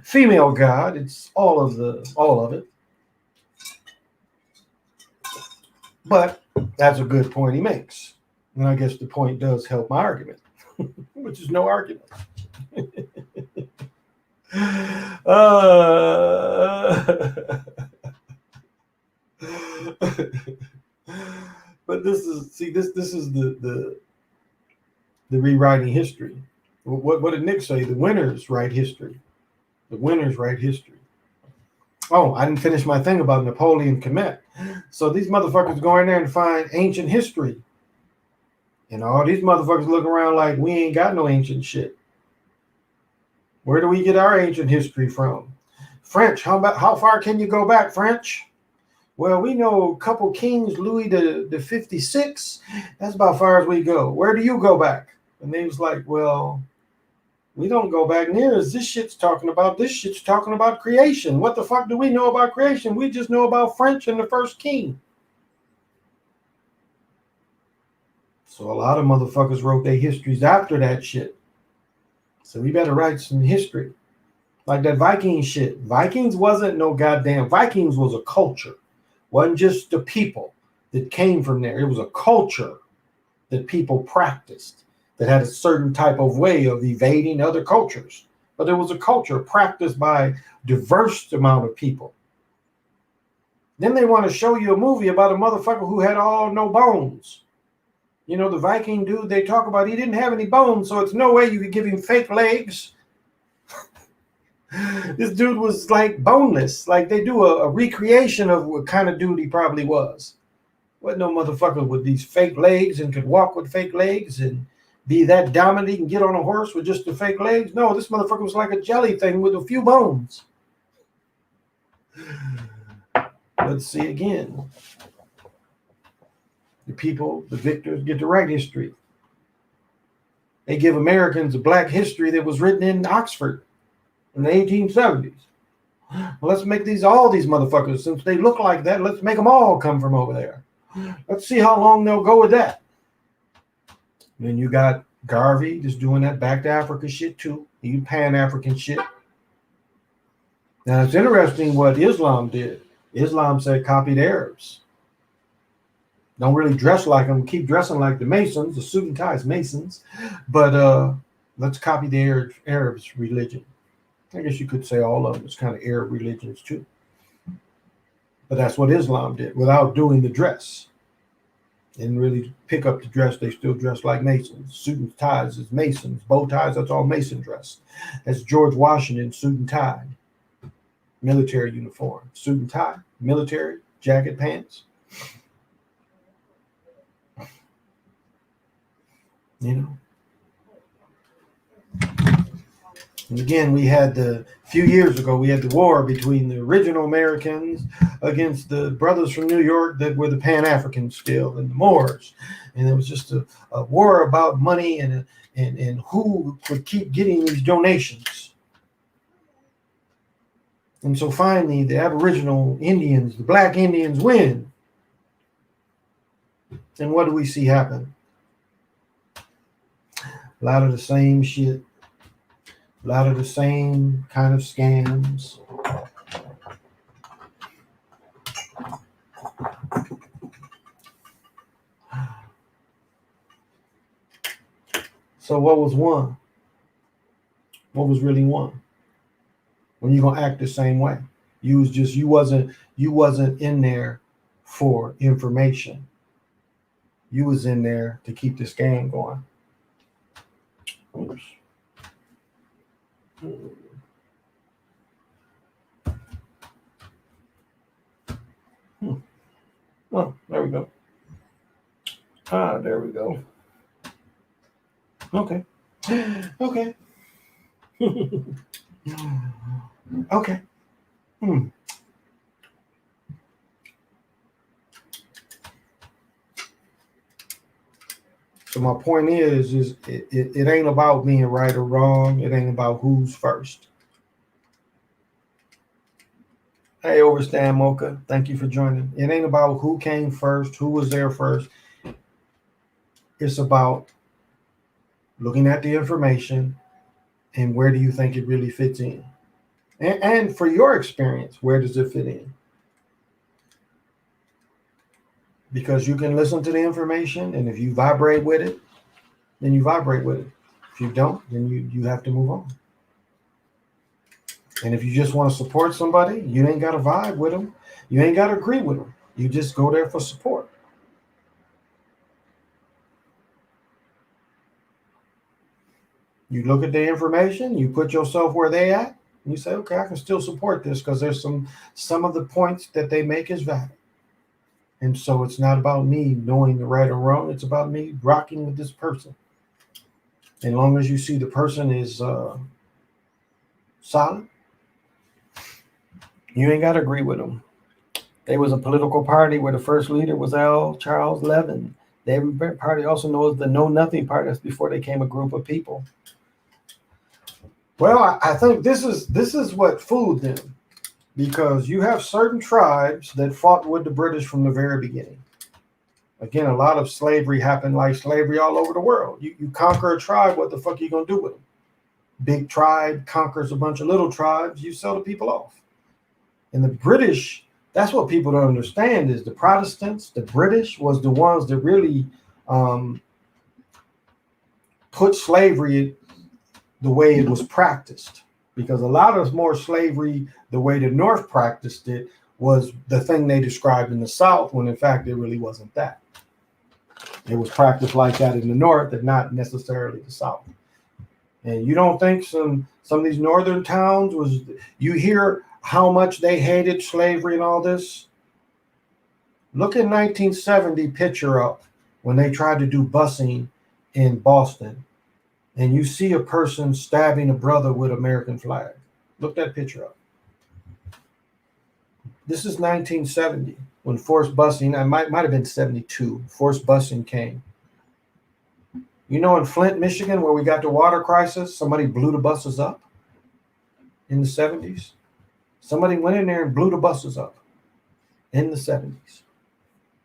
female god. It's all of it. But that's a good point he makes. And I guess the point does help my argument, which is no argument. But this is the rewriting history. What did Nick say? The winners write history. The winners write history. Oh, I didn't finish my thing about Napoleon Kemet. So these motherfuckers go in there and find ancient history. And all these motherfuckers look around like we ain't got no ancient shit. Where do we get our ancient history from? French. How far can you go back, French? Well, we know a couple kings, Louis the 56. That's about as far as we go. Where do you go back? And they was like, well, we don't go back near as this shit's talking about. This shit's talking about creation. What the fuck do we know about creation? We just know about French and the first king. So a lot of motherfuckers wrote their histories after that shit. So we better write some history. Like that Viking shit. Vikings wasn't no goddamn. Vikings was a culture. Wasn't just the people that came from there. It was a culture that people practiced that had a certain type of way of evading other cultures. But there was a culture practiced by diverse amount of people. Then they want to show you a movie about a motherfucker who had no bones. You know, the Viking dude they talk about, he didn't have any bones, so it's no way you could give him fake legs. This dude was like boneless. Like they do a recreation of what kind of dude he probably was. Wasn't no motherfucker with these fake legs and could walk with fake legs and be that dominant he can get on a horse with just the fake legs. No, this motherfucker was like a jelly thing with a few bones. Let's see again. The people, the victors, get to write history. They give Americans a black history that was written in Oxford in the 1870s. Well, let's make all these motherfuckers, since they look like that, let's make them all come from over there. Let's see how long they'll go with that. Then you got Garvey just doing that back to Africa shit too. He Pan-African shit. Now it's interesting what Islam did. Islam said copy the Arabs. Don't really dress like them. Keep dressing like the Masons, the suit and ties Masons. But let's copy the Arabs' religion. I guess you could say all of them is kind of Arab religions too. But that's what Islam did without doing the dress. Didn't really pick up the dress. They still dress like Masons. Suit and ties is Masons. Bow ties, that's all Mason dress. That's George Washington, suit and tie. Military uniform. Suit and tie. Military. Jacket, pants. You know. And again, we had a few years ago, we had the war between the original Americans against the brothers from New York that were the Pan-Africans still, and the Moors. And it was just a war about money and who could keep getting these donations. And so finally, the Aboriginal Indians, the Black Indians win. And what do we see happen? A lot of the same shit. A lot of the same kind of scams. So what was won? What was really won? When you're gonna act the same way. You wasn't in there for information. You was in there to keep this game going. Oops. Oh, there we go. There we go. Okay. Okay. Okay. So my point is it ain't about being right or wrong. It ain't about who's first. Hey, Overstand Mocha, thank you for joining. It ain't about who came first, who was there first. It's about looking at the information and where do you think it really fits in. And for your experience, where does it fit in? Because you can listen to the information, and if you vibrate with it, then you vibrate with it. If you don't, then you have to move on. And if you just want to support somebody, you ain't got to vibe with them. You ain't got to agree with them. You just go there for support. You look at the information, you put yourself where they at, and you say, okay, I can still support this because there's some of the points that they make is valid. And so it's not about me knowing the right or wrong. It's about me rocking with this person. As long as you see the person is solid, you ain't got to agree with them. There was a political party where the first leader was L. Charles Levin. The party also known as the Know Nothing Party. That's before they became a group of people. Well, I think this is what fooled them, because you have certain tribes that fought with the British from the very beginning. Again, a lot of slavery happened like slavery all over the world. You conquer a tribe, what the fuck are you gonna do with them? Big tribe conquers a bunch of little tribes, you sell the people off. And the British, that's what people don't understand, is the Protestants, the British was the ones that really put slavery the way it was practiced. Because a lot of more slavery, the way the North practiced it, was the thing they described in the South, when in fact it really wasn't that. It was practiced like that in the North and not necessarily the South. And you don't think some of these northern towns was, you hear how much they hated slavery and all this? Look at 1970 picture up when they tried to do busing in Boston. And you see a person stabbing a brother with American flag. Look that picture up. This is 1970 when forced busing, I might have been 72, forced busing came. You know, in Flint, Michigan, where we got the water crisis, somebody blew the buses up in the 70s. Somebody went in there and blew the buses up in the 70s.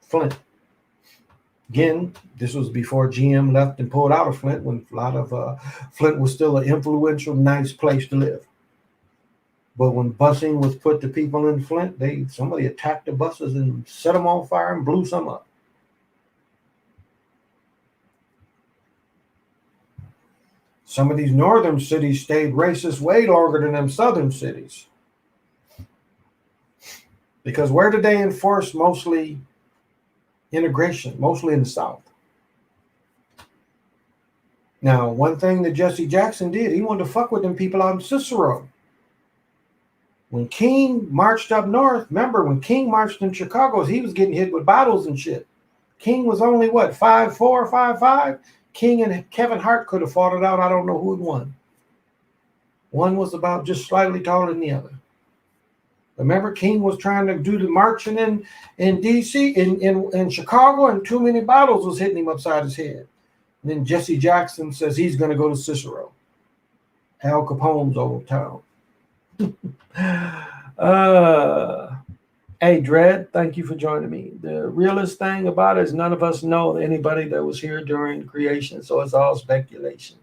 Flint. Again, this was before GM left and pulled out of Flint, when a lot of Flint was still an influential, nice place to live. But when busing was put to people in Flint, somebody attacked the buses and set them on fire and blew some up. Some of these northern cities stayed racist way longer than them southern cities. Because where did they enforce mostly integration? Mostly in the South. Now, one thing that Jesse Jackson did, he wanted to fuck with them people out in Cicero. When King marched up north, remember when King marched in Chicago, he was getting hit with bottles and shit. King was only what, 5'4", 5'5"? King and Kevin Hart could have fought it out. I don't know who had won. One was about just slightly taller than the other. Remember, King was trying to do the marching in DC, in Chicago, and too many bottles was hitting him upside his head. And then Jesse Jackson says he's going to go to Cicero, Al Capone's old town. Hey, Dredd, thank you for joining me. The realest thing about it is none of us know anybody that was here during creation, so it's all speculation.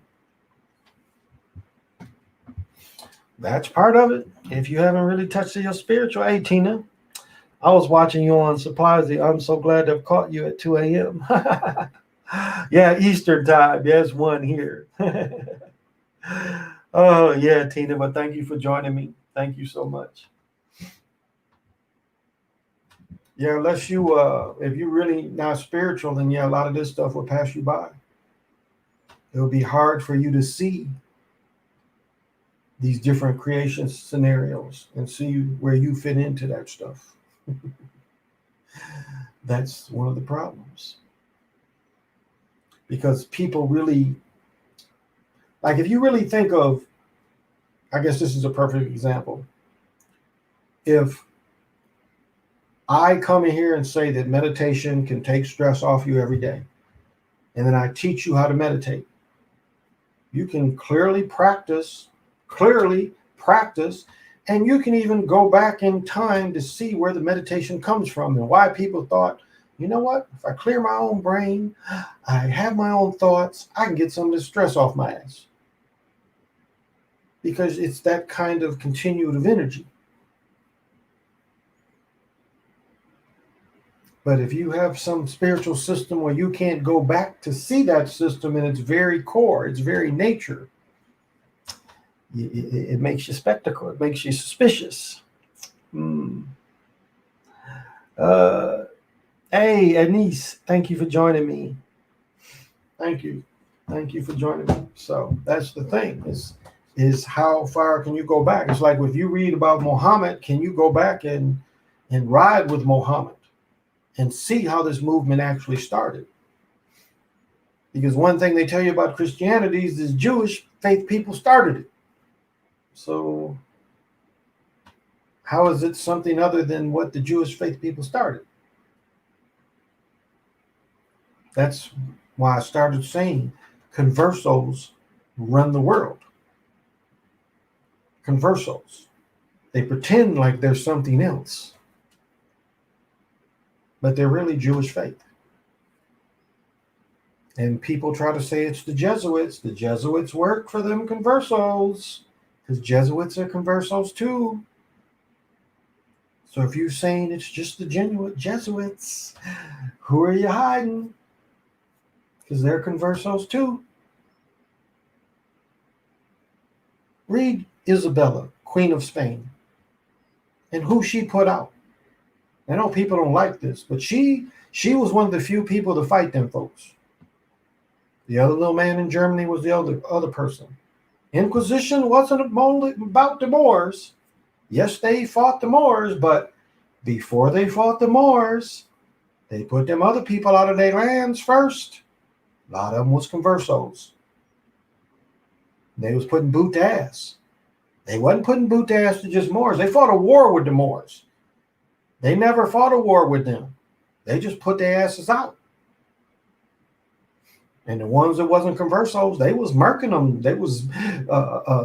That's part of it. If you haven't really touched your spiritual, hey, Tina, I was watching you on Supplies. I'm so glad to have caught you at 2 a.m. Yeah, Eastern time. There's one here. Oh, yeah, Tina, but thank you for joining me. Thank you so much. Yeah, unless you, if you're really not spiritual, then yeah, a lot of this stuff will pass you by. It will be hard for you to see these different creation scenarios and see where you fit into that stuff. That's one of the problems. Because people really, like if you really think of, I guess this is a perfect example. If I come in here and say that meditation can take stress off you every day, and then I teach you how to meditate, you can clearly practice, And you can even go back in time to see where the meditation comes from and why people thought, you know what, if I clear my own brain, I have my own thoughts, I can get some of this stress off my ass. Because it's that kind of continuative energy. But if you have some spiritual system where you can't go back to see that system in its very core, its very nature, it makes you spectacle. It makes you suspicious. Hey, Anise, thank you for joining me. Thank you for joining me. So that's the thing, is how far can you go back? It's like if you read about Muhammad, can you go back and ride with Muhammad and see how this movement actually started? Because one thing they tell you about Christianity is this Jewish faith people started it. So how is it something other than what the Jewish faith people started? That's why I started saying conversos run the world. Conversos. They pretend like they're something else, but they're really Jewish faith. And people try to say it's the Jesuits. The Jesuits work for them conversos, because Jesuits are conversos too. So if you're saying it's just the genuine Jesuits, who are you hiding? Because they're conversos too. Read Isabella, Queen of Spain, and who she put out. I know people don't like this, but she was one of the few people to fight them folks. The other little man in Germany was the other person. Inquisition wasn't about the Moors. Yes, they fought the Moors, but before they fought the Moors, they put them other people out of their lands first. A lot of them was conversos. They was putting boot to ass. They wasn't putting boot to ass to just Moors. They fought a war with the Moors. They never fought a war with them. They just put their asses out. And the ones that wasn't conversos, they was murking them. They was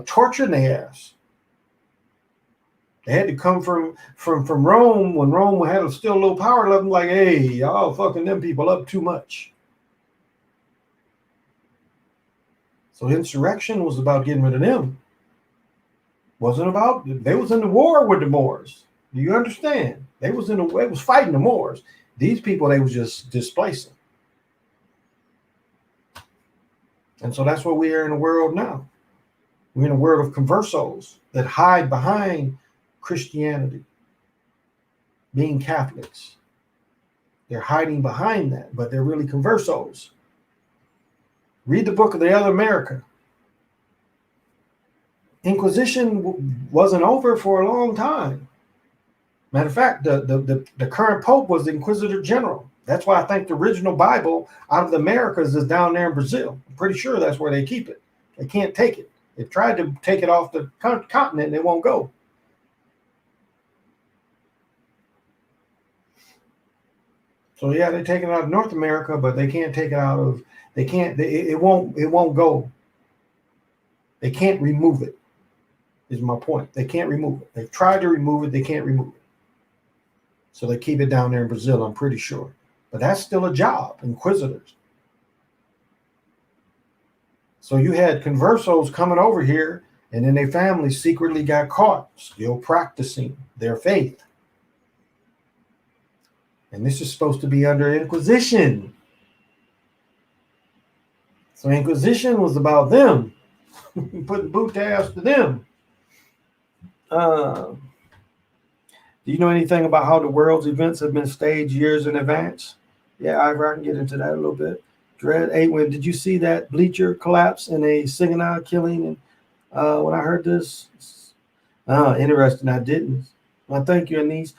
torturing their ass. They had to come from Rome when Rome had still a little power level. Like, hey, y'all fucking them people up too much. So insurrection was about getting rid of them. Wasn't about, they was in the war with the Moors. Do you understand? They was fighting the Moors. These people, they was just displacing. And so that's what we are in the world now. We're in a world of conversos that hide behind Christianity, being Catholics. They're hiding behind that, but they're really conversos. Read the book of the Other America. Inquisition wasn't over for a long time. Matter of fact, the current Pope was the Inquisitor General. That's why I think the original Bible out of the Americas is down there in Brazil. I'm pretty sure that's where they keep it. They can't take it. They've tried to take it off the continent and it won't go. So yeah, they're taking it out of North America, but they can't take it out of, it won't go. They can't remove it, is my point. They can't remove it. They've tried to remove it, they can't remove it. So they keep it down there in Brazil, I'm pretty sure. But that's still a job, inquisitors. So you had conversos coming over here, and then their families secretly got caught, still practicing their faith. And this is supposed to be under Inquisition. So Inquisition was about them, putting boot to ass to them. Do you know anything about how the world's events have been staged years in advance? Yeah, I can get into that a little bit. Dread Aitwin, did you see that bleacher collapse in a Saginaw killing? And when I heard this, interesting. I didn't. Well, thank you, Anise.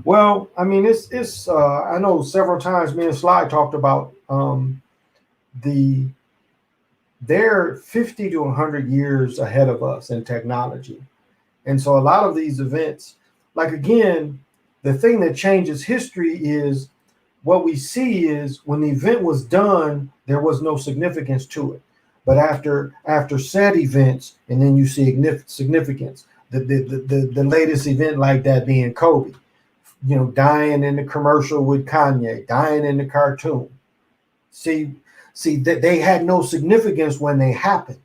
Well, I mean, it's. I know several times me and Sly talked about they're 50 to 100 years ahead of us in technology. And so a lot of these events, like again, the thing that changes history is what we see is when the event was done, there was no significance to it. But after said events, and then you see significance. The latest event like that being Kobe, dying in the commercial with Kanye, dying in the cartoon. See, that they had no significance when they happened,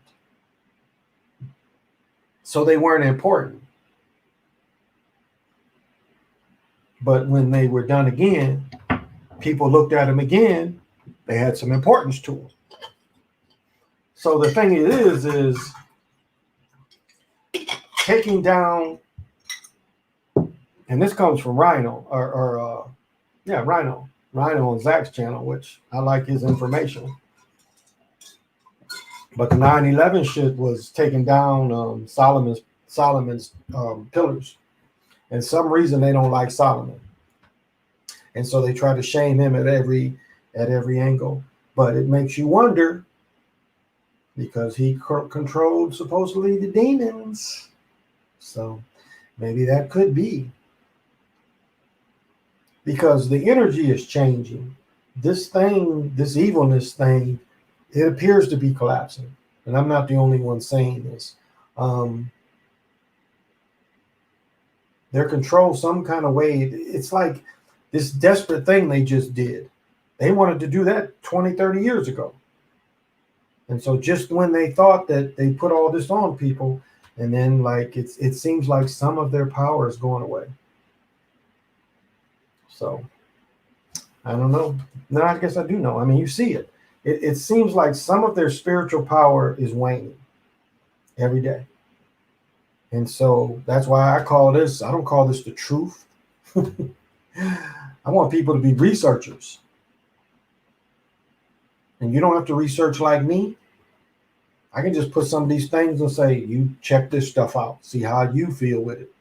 so they weren't important. But when they were done again, people looked at them again. They had some importance to them. So the thing is taking down, and this comes from Rhino Rhino on Zach's channel, which I like his information. But the 9/11 shit was taking down Solomon's pillars, and some reason they don't like Solomon, and so they try to shame him at every angle. But it makes you wonder, because he controlled supposedly the demons, so maybe that could be, because the energy is changing. This evilness thing, it appears to be collapsing, and I'm not the only one saying this. They're controlled some kind of way. It's like this desperate thing they just did. They wanted to do that 20, 30 years ago. And so just when they thought that they put all this on people, and then it seems like some of their power is going away. So I don't know. No, I guess I do know. I mean, you see it. It seems like some of their spiritual power is waning every day. And so that's why I don't call this the truth. I want people to be researchers. And you don't have to research like me. I can just put some of these things and say, you check this stuff out. See how you feel with it.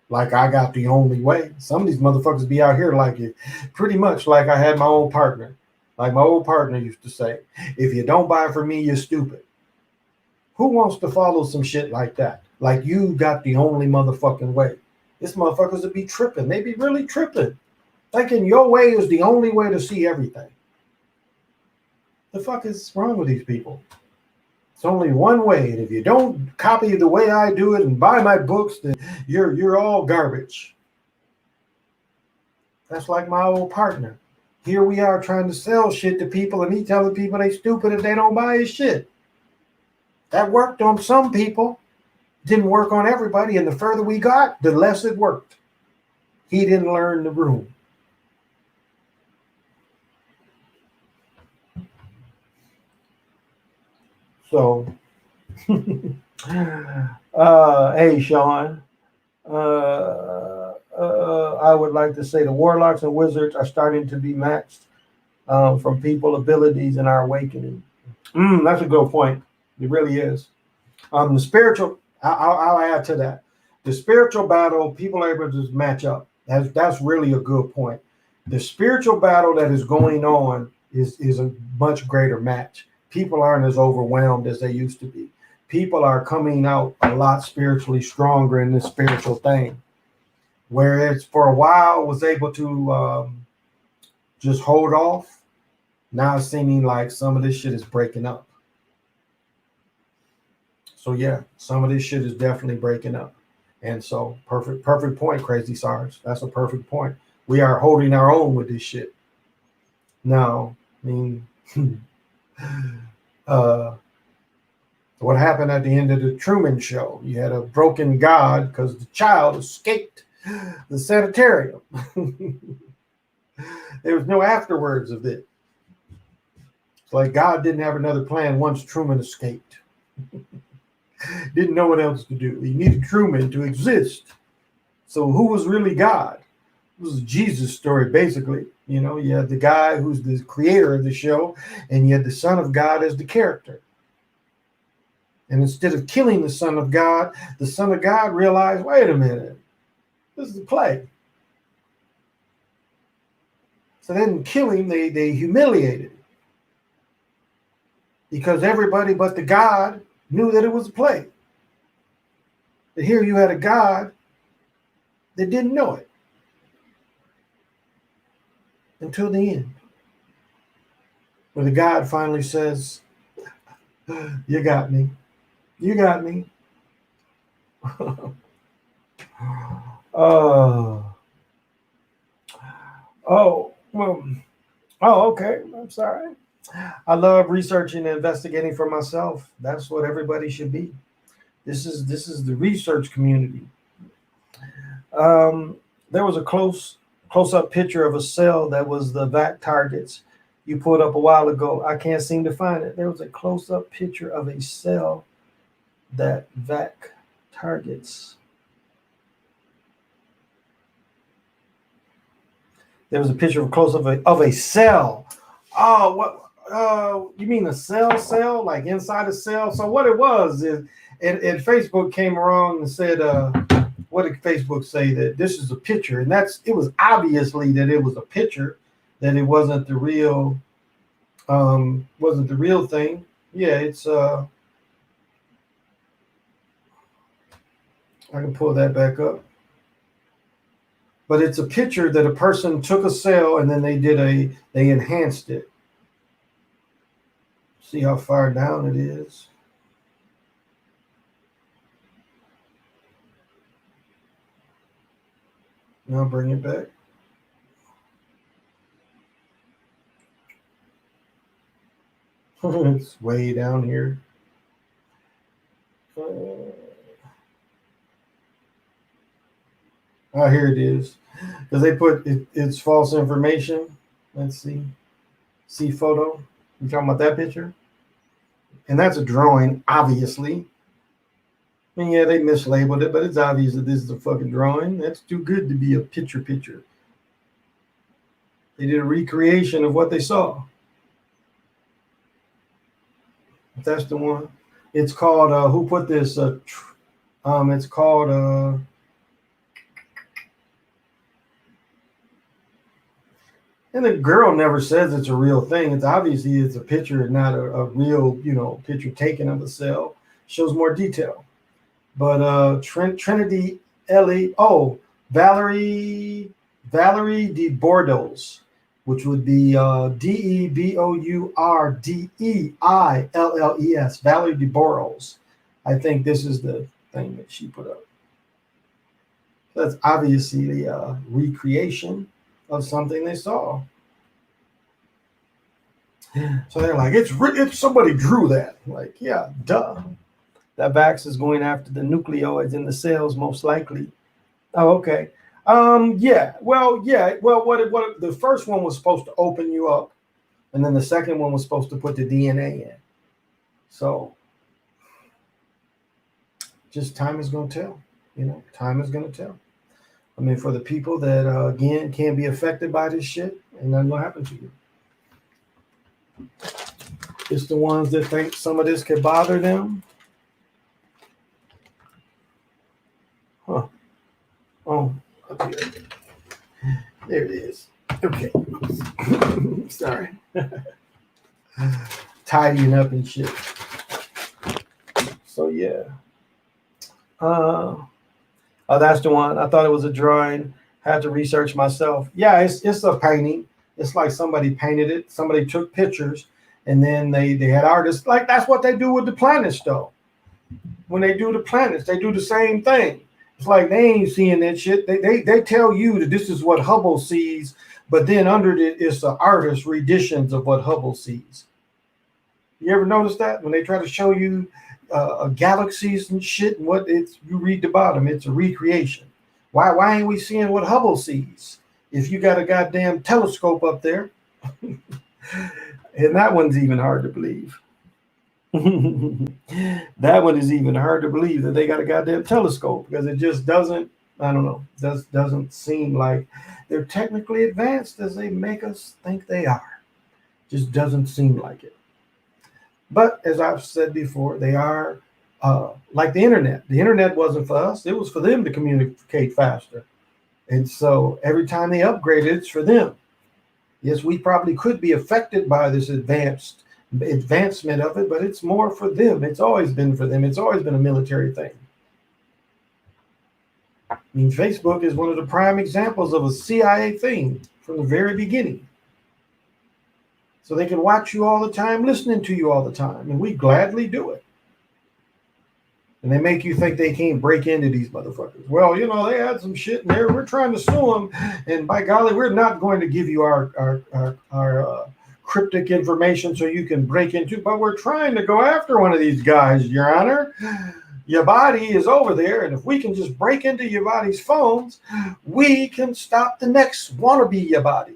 Like I got the only way. Some of these motherfuckers be out here like it. Pretty much like I had my old partner. Like my old partner used to say, if you don't buy from me, you're stupid. Who wants to follow some shit like that? Like you got the only motherfucking way. This motherfuckers would be tripping. They be really tripping. Thinking your way is the only way to see everything. The fuck is wrong with these people? It's only one way. And if you don't copy the way I do it and buy my books, then you're all garbage. That's like my old partner. Here we are trying to sell shit to people, and he telling people they stupid if they don't buy his shit. That worked on some people. Didn't work on everybody. And the further we got, the less it worked. He didn't learn the room. So, hey, Sean. I would like to say the warlocks and wizards are starting to be matched from people abilities in our awakening. That's a good point. It really is. The spiritual, I'll add to that. The spiritual battle, people are able to just match up. That's really a good point. The spiritual battle that is going on is a much greater match. People aren't as overwhelmed as they used to be. People are coming out a lot spiritually stronger in this spiritual thing. Whereas for a while was able to just hold off, now it's seeming like some of this shit is breaking up. So yeah, some of this shit is definitely breaking up. And so perfect point, Crazy Sarge. That's a perfect point. We are holding our own with this shit. Now, I mean, what happened at the end of the Truman Show? You had a broken God because the child escaped the sanitarium. There was no afterwards of it. It's like God didn't have another plan once Truman escaped. Didn't know what else to do. He needed Truman to exist. So who was really God? It was a Jesus story, basically. You know, you had the guy who's the creator of the show, and you had the Son of God as the character. And instead of killing the Son of God realized, wait a minute, this is a play. So they didn't kill him, they humiliated him. Because everybody but the God knew that it was a play. But here you had a God that didn't know it until the end, where the God finally says, You got me. You got me. uh, oh, well, oh, okay. I'm sorry. I love researching and investigating for myself. That's what everybody should be. This is the research community. Um, there was a close up picture of a cell that was the VAC targets you pulled up a while ago. I can't seem to find it. There was a close up picture of a cell that VAC targets. There was a picture of a close up of a cell. Oh, what? You mean a cell? Like inside a cell? So what it was is, and Facebook came around and said, what did Facebook say? That this is a picture, and it was obviously that it was a picture, that it wasn't the real, thing. Yeah, it's I can pull that back up. But it's a picture that a person took a cell and then they enhanced it. See how far down it is. Now bring it back. It's way down here. Oh, here it is. Because they put it's false information. Let's see. See photo. You talking about that picture? And that's a drawing, obviously. I mean, yeah, they mislabeled it, but it's obvious that this is a fucking drawing. That's too good to be a picture. They did a recreation of what they saw. That's the one. It's called, who put this? It's called, and the girl never says it's a real thing. It's obviously it's a picture, not a real, picture taken of a cell. Shows more detail. But Trinity Ellie, Valerie de Bordeaux, which would be DeBourdilles, Valerie de Bordeaux. I think this is the thing that she put up. That's obviously the recreation of something they saw. So they're like, it's somebody drew that. Like, yeah, duh. That Vax is going after the nucleoids in the cells, most likely. Oh, okay. Yeah. Well, what the first one was supposed to open you up, and then the second one was supposed to put the DNA in. So, just time is going to tell. Time is going to tell. I mean, for the people that again can't be affected by this shit, and nothing will happen to you. It's the ones that think some of this could bother them. Huh. Oh, okay. There it is. Okay. Sorry. Tidying up and shit. So, yeah. Oh, that's the one. I thought it was a drawing. Had to research myself. Yeah, it's a painting. It's like somebody painted it. Somebody took pictures, and then they had artists. Like, that's what they do with the planets, though. When they do the planets, they do the same thing. It's like they ain't seeing that shit. They tell you that this is what Hubble sees, but then under it is the artist renditions of what Hubble sees. You ever notice that when they try to show you galaxies and shit, and what it's, you read the bottom, it's a recreation. Why ain't we seeing what Hubble sees? If you got a goddamn telescope up there, and that one's even hard to believe. That one is even hard to believe that they got a goddamn telescope, because it just doesn't, I don't know, doesn't seem like they're technically advanced as they make us think they are. Just doesn't seem like it. But as I've said before, they are like the internet. The internet wasn't for us. It was for them to communicate faster. And so every time they upgrade it, it's for them. Yes, we probably could be affected by this advancement of it, but it's more for them. It's always been for them. It's always been a military thing. I mean, Facebook is one of the prime examples of a CIA thing from the very beginning. so they can watch you all the time, listening to you all the time. And we gladly do it. And they make you think they can't break into these motherfuckers. Well, you know, they had some shit in there. We're trying to sue them. And by golly, we're not going to give you our cryptic information so you can break into, but we're trying to go after one of these guys, Your Honor. Your body is over there, and if we can just break into your body's phones, we can stop the next wannabe your body.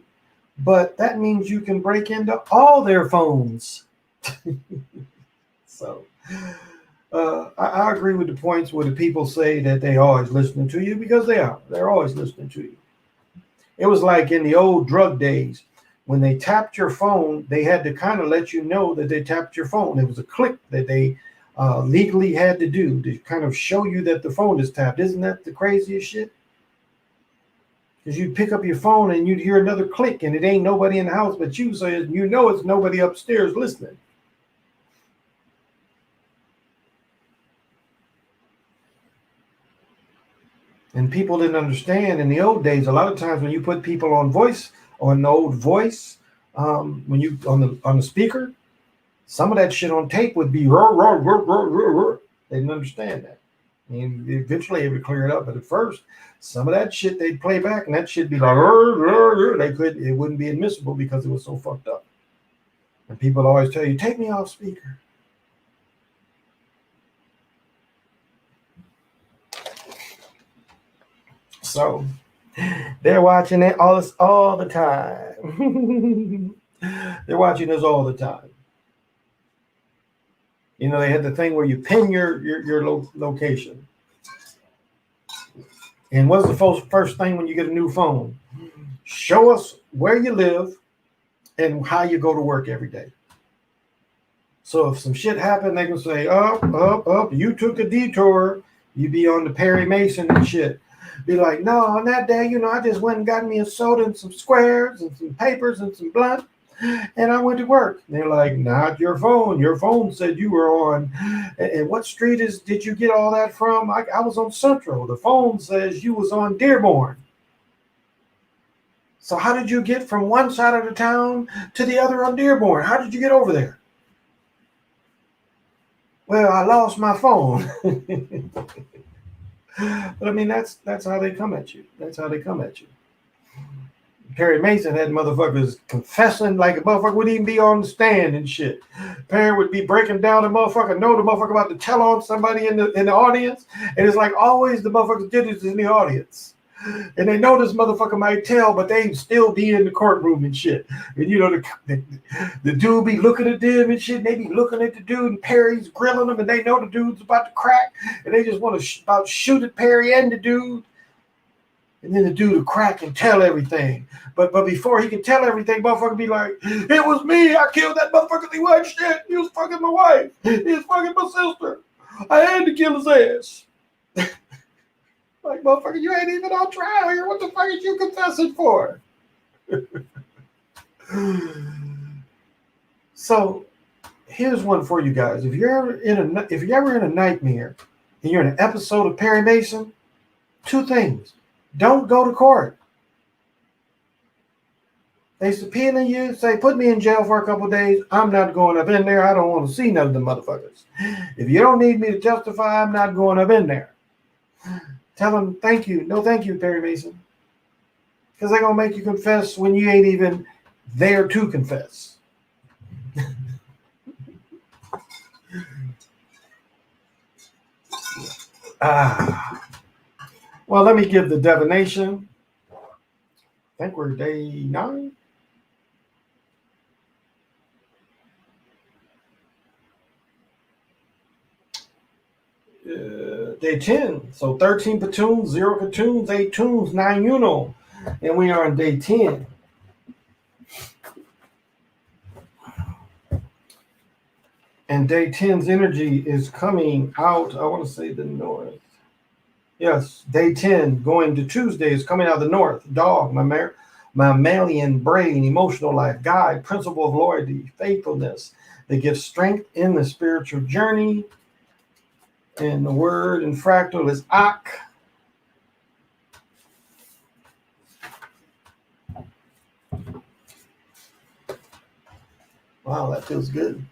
But that means you can break into all their phones. So I agree with the points where the people say that they always listening to you, because they are. They're always listening to you. It was like in the old drug days. When they tapped your phone, they had to kind of let you know that they tapped your phone. It was a click that they legally had to do to kind of show you that the phone is tapped. Isn't that the craziest shit? Because you'd pick up your phone and you'd hear another click and it ain't nobody in the house but you, so you know it's nobody upstairs listening. And people didn't understand in the old days. A lot of times when you put people on voice, on the old voice, when you on the speaker, some of that shit on tape would be roar, roar, roar, roar, roar, roar. They didn't understand that. And eventually it would clear it up. But at first, some of that shit they'd play back, and that shit be like, roar, roar, roar. It wouldn't be admissible because it was so fucked up. And people always tell you, take me off speaker. So they're watching it all the time. They're watching us all the time. You know, they had the thing where you pin your location. And what's the first thing when you get a new phone? Show us where you live and how you go to work every day. So if some shit happened, they can say, up, you took a detour. You be on the Perry Mason and shit. Be like, no, on that day, you know, I just went and got me a soda and some squares and some papers and some blunt, and I went to work. And they're like, not your phone. Your phone said you were on. And what street did you get all that from? I was on Central. The phone says you was on Dearborn. So how did you get from one side of the town to the other on Dearborn? How did you get over there? Well, I lost my phone. But I mean, that's how they come at you. That's how they come at you. Perry Mason had motherfuckers confessing like a motherfucker wouldn't even be on the stand and shit. Perry would be breaking down the motherfucker, know the motherfucker about to tell on somebody in the audience, and it's like always the motherfuckers did it in the audience. And they know this motherfucker might tell, but they still be in the courtroom and shit. And you know, the dude be looking at them and shit, and they be looking at the dude, and Perry's grilling them, and they know the dude's about to crack, and they just want to about shoot at Perry and the dude. And then the dude will crack and tell everything. But before he can tell everything, motherfucker be like, it was me, I killed that motherfucker, he wasn't shit, he was fucking my wife, he was fucking my sister, I had to kill his ass. Like, motherfucker, you ain't even on trial here. What the fuck is you confessing for? So, here's one for you guys. If you're ever in a nightmare and you're in an episode of Perry Mason, two things: don't go to court. They subpoena you, say, put me in jail for a couple of days. I'm not going up in there. I don't want to see none of the motherfuckers. If you don't need me to testify, I'm not going up in there. Tell them, thank you. No, thank you, Perry Mason. Because they're going to make you confess when you ain't even there to confess. Well, let me give the divination. I think we're day 9. Day 10. So 13 platoons, 0 platoons, 8 tunes, 9 uno. And we are on day 10. And day 10's energy is coming out, I want to say the north. Yes, day 10 going to Tuesday is coming out of the north. Dog, my mammalian brain, emotional life, guide, principle of loyalty, faithfulness that gives strength in the spiritual journey. And the word in fractal is Ak. Wow, that feels good.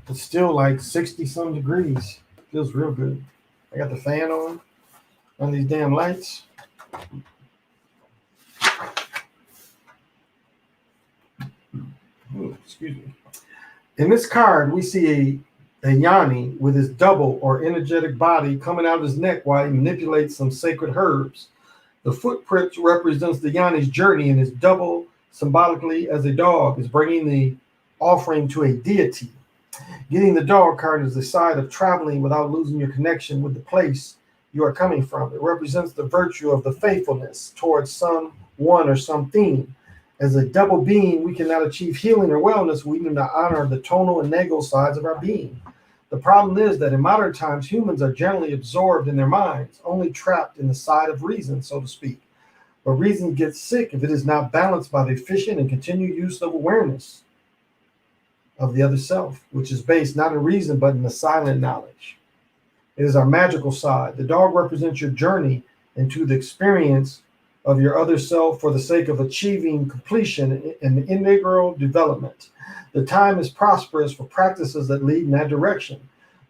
It's still like 60 some degrees. Feels real good. I got the fan on these damn lights. Ooh, excuse me. In this card, we see a Yanni with his double or energetic body coming out of his neck while he manipulates some sacred herbs. The footprint represents the Yanni's journey, and his double, symbolically as a dog, is bringing the offering to a deity. Getting the dog card is the side of traveling without losing your connection with the place you are coming from. It represents the virtue of the faithfulness towards someone or something. As a double being, we cannot achieve healing or wellness. We do not honor the tonal and nagal sides of our being. The problem is that in modern times, humans are generally absorbed in their minds, only trapped in the side of reason, so to speak. But reason gets sick if it is not balanced by the efficient and continued use of awareness of the other self, which is based not in reason, but in the silent knowledge. It is our magical side. The dog represents your journey into the experience of your other self for the sake of achieving completion and integral development. The time is prosperous for practices that lead in that direction.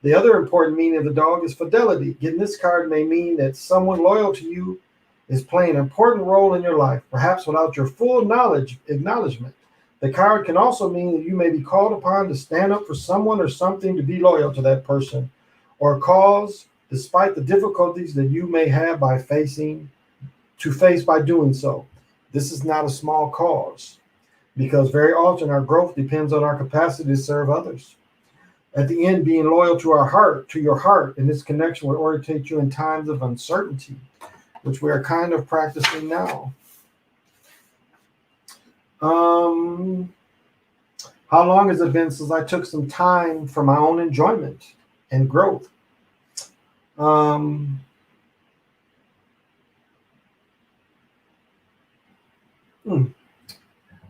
The other important meaning of the dog is fidelity. Getting this card may mean that someone loyal to you is playing an important role in your life, perhaps without your full acknowledgement. The card can also mean that you may be called upon to stand up for someone or something, to be loyal to that person or cause, despite the difficulties that you may have by face by doing so. This is not a small cause, because very often our growth depends on our capacity to serve others. At the end, being loyal to your heart, and this connection will orientate you in times of uncertainty, which we are kind of practicing now. How long has it been since I took some time for my own enjoyment and growth?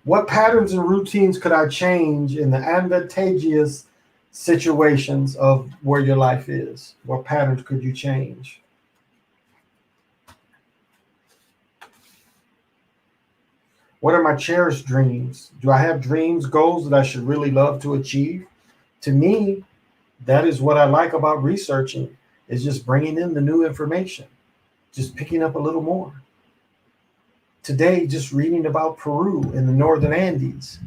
What patterns and routines could I change in the advantageous situations of where your life is? What patterns could you change? What are my cherished dreams? Do I have dreams, goals that I should really love to achieve? To me, that is what I like about researching, is just bringing in the new information, just picking up a little more. Today, just reading about Peru and the Northern Andes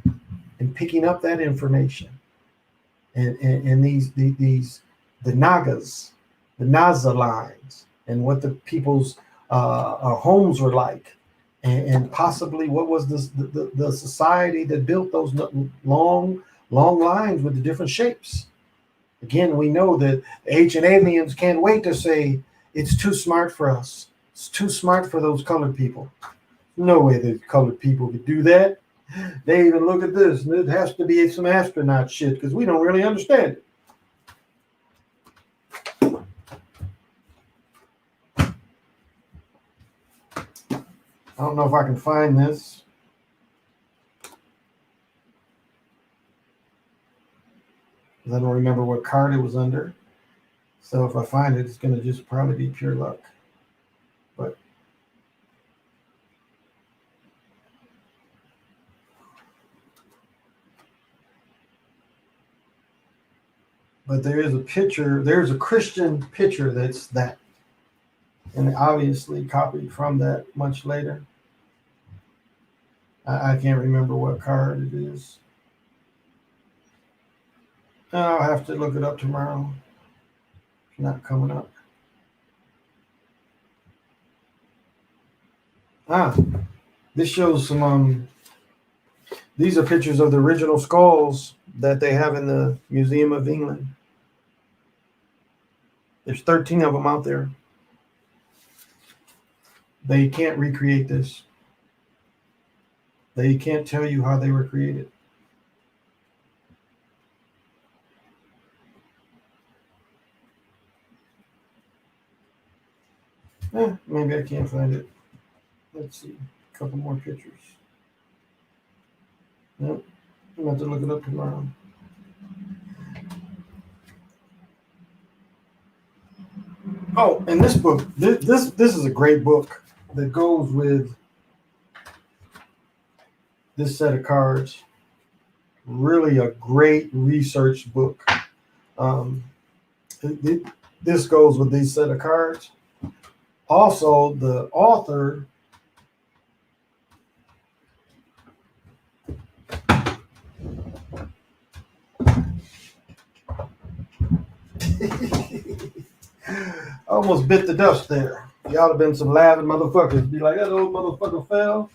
and picking up that information. And the Nagas, the Naza lines, and what the people's homes were like. And possibly what was the society that built those long lines with the different shapes. Again, we know that ancient aliens can't wait to say it's too smart for us. It's too smart for those colored people. No way the colored people could do that. They even look at this, and it has to be some astronaut shit because we don't really understand it. I don't know if I can find this. I don't remember what card it was under. So if I find it, it's going to just probably be pure luck. But there is a picture, there's a Christian picture that's that. And obviously copied from that much later. I can't remember what card it is. I'll have to look it up tomorrow. It's not coming up. This shows some, these are pictures of the original skulls that they have in the Museum of England. There's 13 of them out there. They can't recreate this. They can't tell you how they were created. Maybe I can't find it. Let's see. A couple more pictures. Nope. I'm going to have to look it up tomorrow. Oh, and this book, this is a great book that goes with this set of cards. Really a great research book. This goes with these set of cards. Also, the author almost bit the dust there. Y'all have been some laughing motherfuckers. Be like, that old motherfucker fell.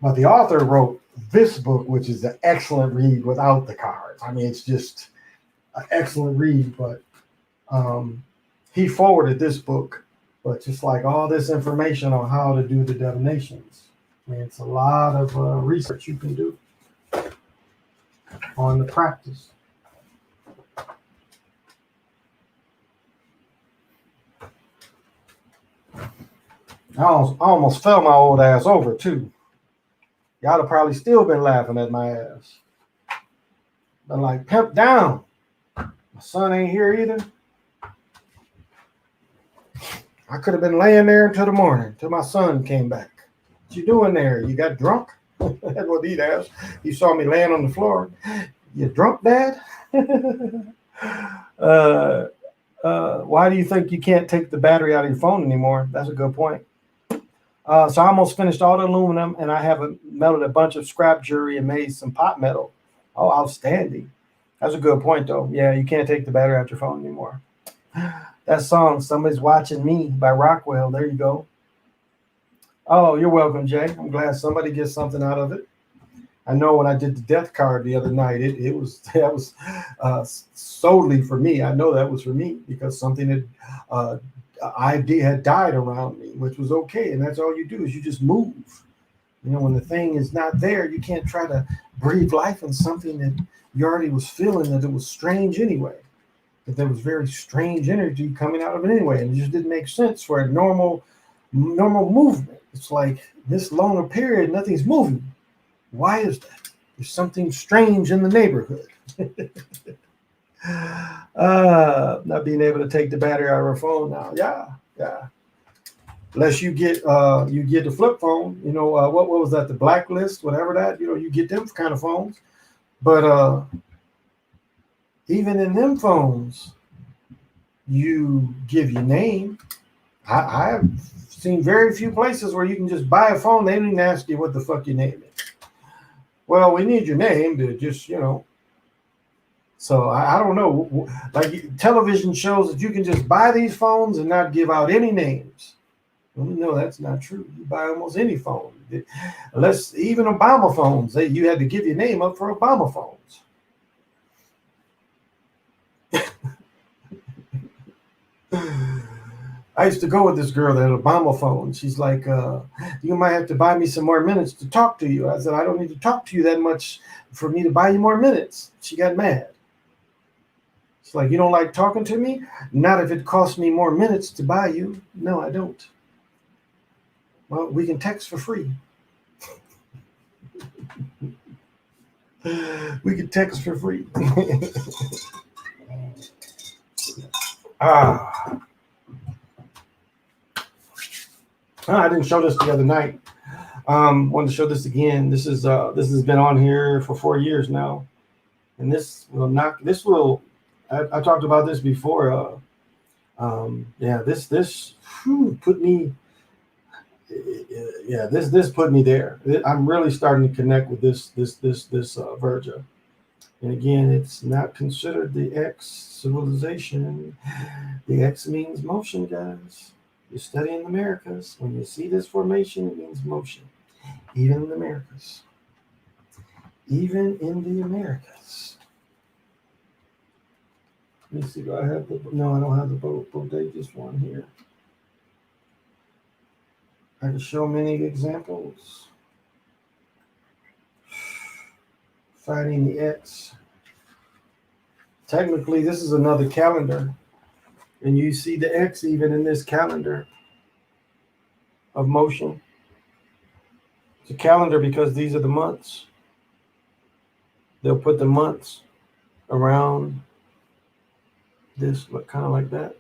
But the author wrote this book, which is an excellent read without the cards. I mean, it's just an excellent read, but he forwarded this book, but just like all this information on how to do the divinations. I mean, it's a lot of research you can do on the practice. I almost fell my old ass over too. Y'all have probably still been laughing at my ass. Been like, pimp down. My son ain't here either. I could have been laying there until the morning, until my son came back. What you doing there? You got drunk? That's what he'd ask. He saw me laying on the floor. You drunk, Dad? Why do you think you can't take the battery out of your phone anymore? That's a good point. So I almost finished all the aluminum, and I have melted a bunch of scrap jewelry and made some pot metal. Oh, outstanding. That's a good point, though. Yeah, you can't take the battery out your phone anymore. That song, Somebody's Watching Me by Rockwell. There you go. Oh, you're welcome, Jay. I'm glad somebody gets something out of it. I know when I did the death card the other night, that was solely for me. I know that was for me because something that ID had died around me, which was okay. And that's all you do is you just move. You know, when the thing is not there, you can't try to breathe life in something that you already was feeling that it was strange anyway. That there was very strange energy coming out of it anyway, and it just didn't make sense for a normal movement. It's like this longer period, nothing's moving. Why is that? There's something strange in the neighborhood. Not being able to take the battery out of our phone now. Yeah. Unless you get the flip phone, you know, what was that? The Blacklist, whatever that, you know, you get them kind of phones. But even in them phones, you give your name. I have seen very few places where you can just buy a phone. They don't even ask you what the fuck your name is. Well, we need your name to just, you know. So I don't know. Like television shows that you can just buy these phones and not give out any names. Well, no, that's not true. You buy almost any phone. Unless even Obama phones, you had to give your name up for Obama phones. I used to go with this girl that had a Obama phone. She's like, you might have to buy me some more minutes to talk to you. I said, I don't need to talk to you that much for me to buy you more minutes. She got mad. It's like, you don't like talking to me? Not if it costs me more minutes to buy you. No, I don't. Well, we can text for free. We can text for free. I didn't show this the other night. Wanted to show this again. This has been on here for 4 years now, and this will. I talked about this before. This put me. Yeah, this put me there. I'm really starting to connect with this Virga. And again, it's not considered the X civilization. The X means motion, guys. You're studying the Americas. When you see this formation, it means motion. Even in the Americas. Even in the Americas. Let me see, do I have no, I don't have the bodacious one here. I can show many examples. Finding the X. Technically, this is another calendar. And you see the X even in this calendar of motion. It's a calendar because these are the months. They'll put the months around this look kind of like that.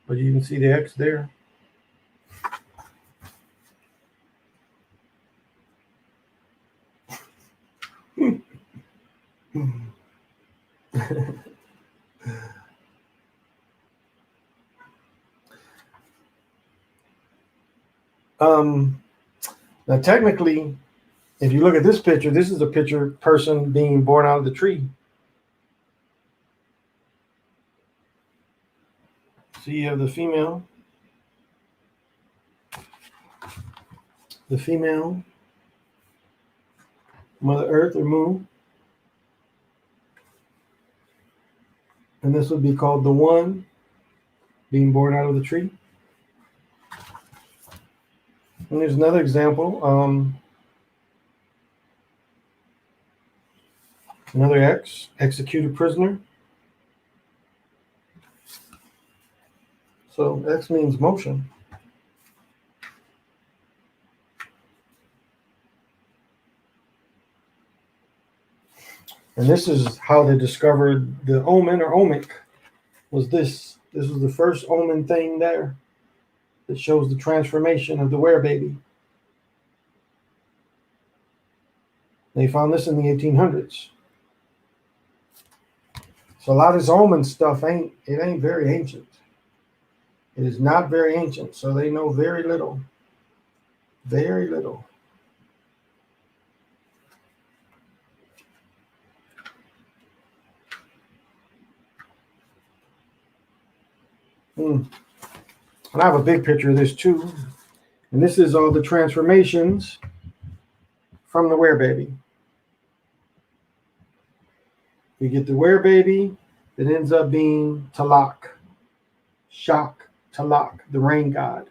But you can see the X there. Now technically, if you look at this picture, this is a picture person being born out of the tree. So you have the female, Mother Earth or Moon, and this would be called the one being born out of the tree. And there's another example. Another X, executed prisoner. So X means motion. And this is how they discovered the omen or omic. Was this? This was the first omen thing there that shows the transformation of the werebaby. They found this in the 1800s. So a lot of this omen stuff ain't very ancient. It is not very ancient, so they know very little. Very little. And I have a big picture of this too. And this is all the transformations from the werebaby. We get the werebaby that ends up being Talak, Shak, Talak, the rain god.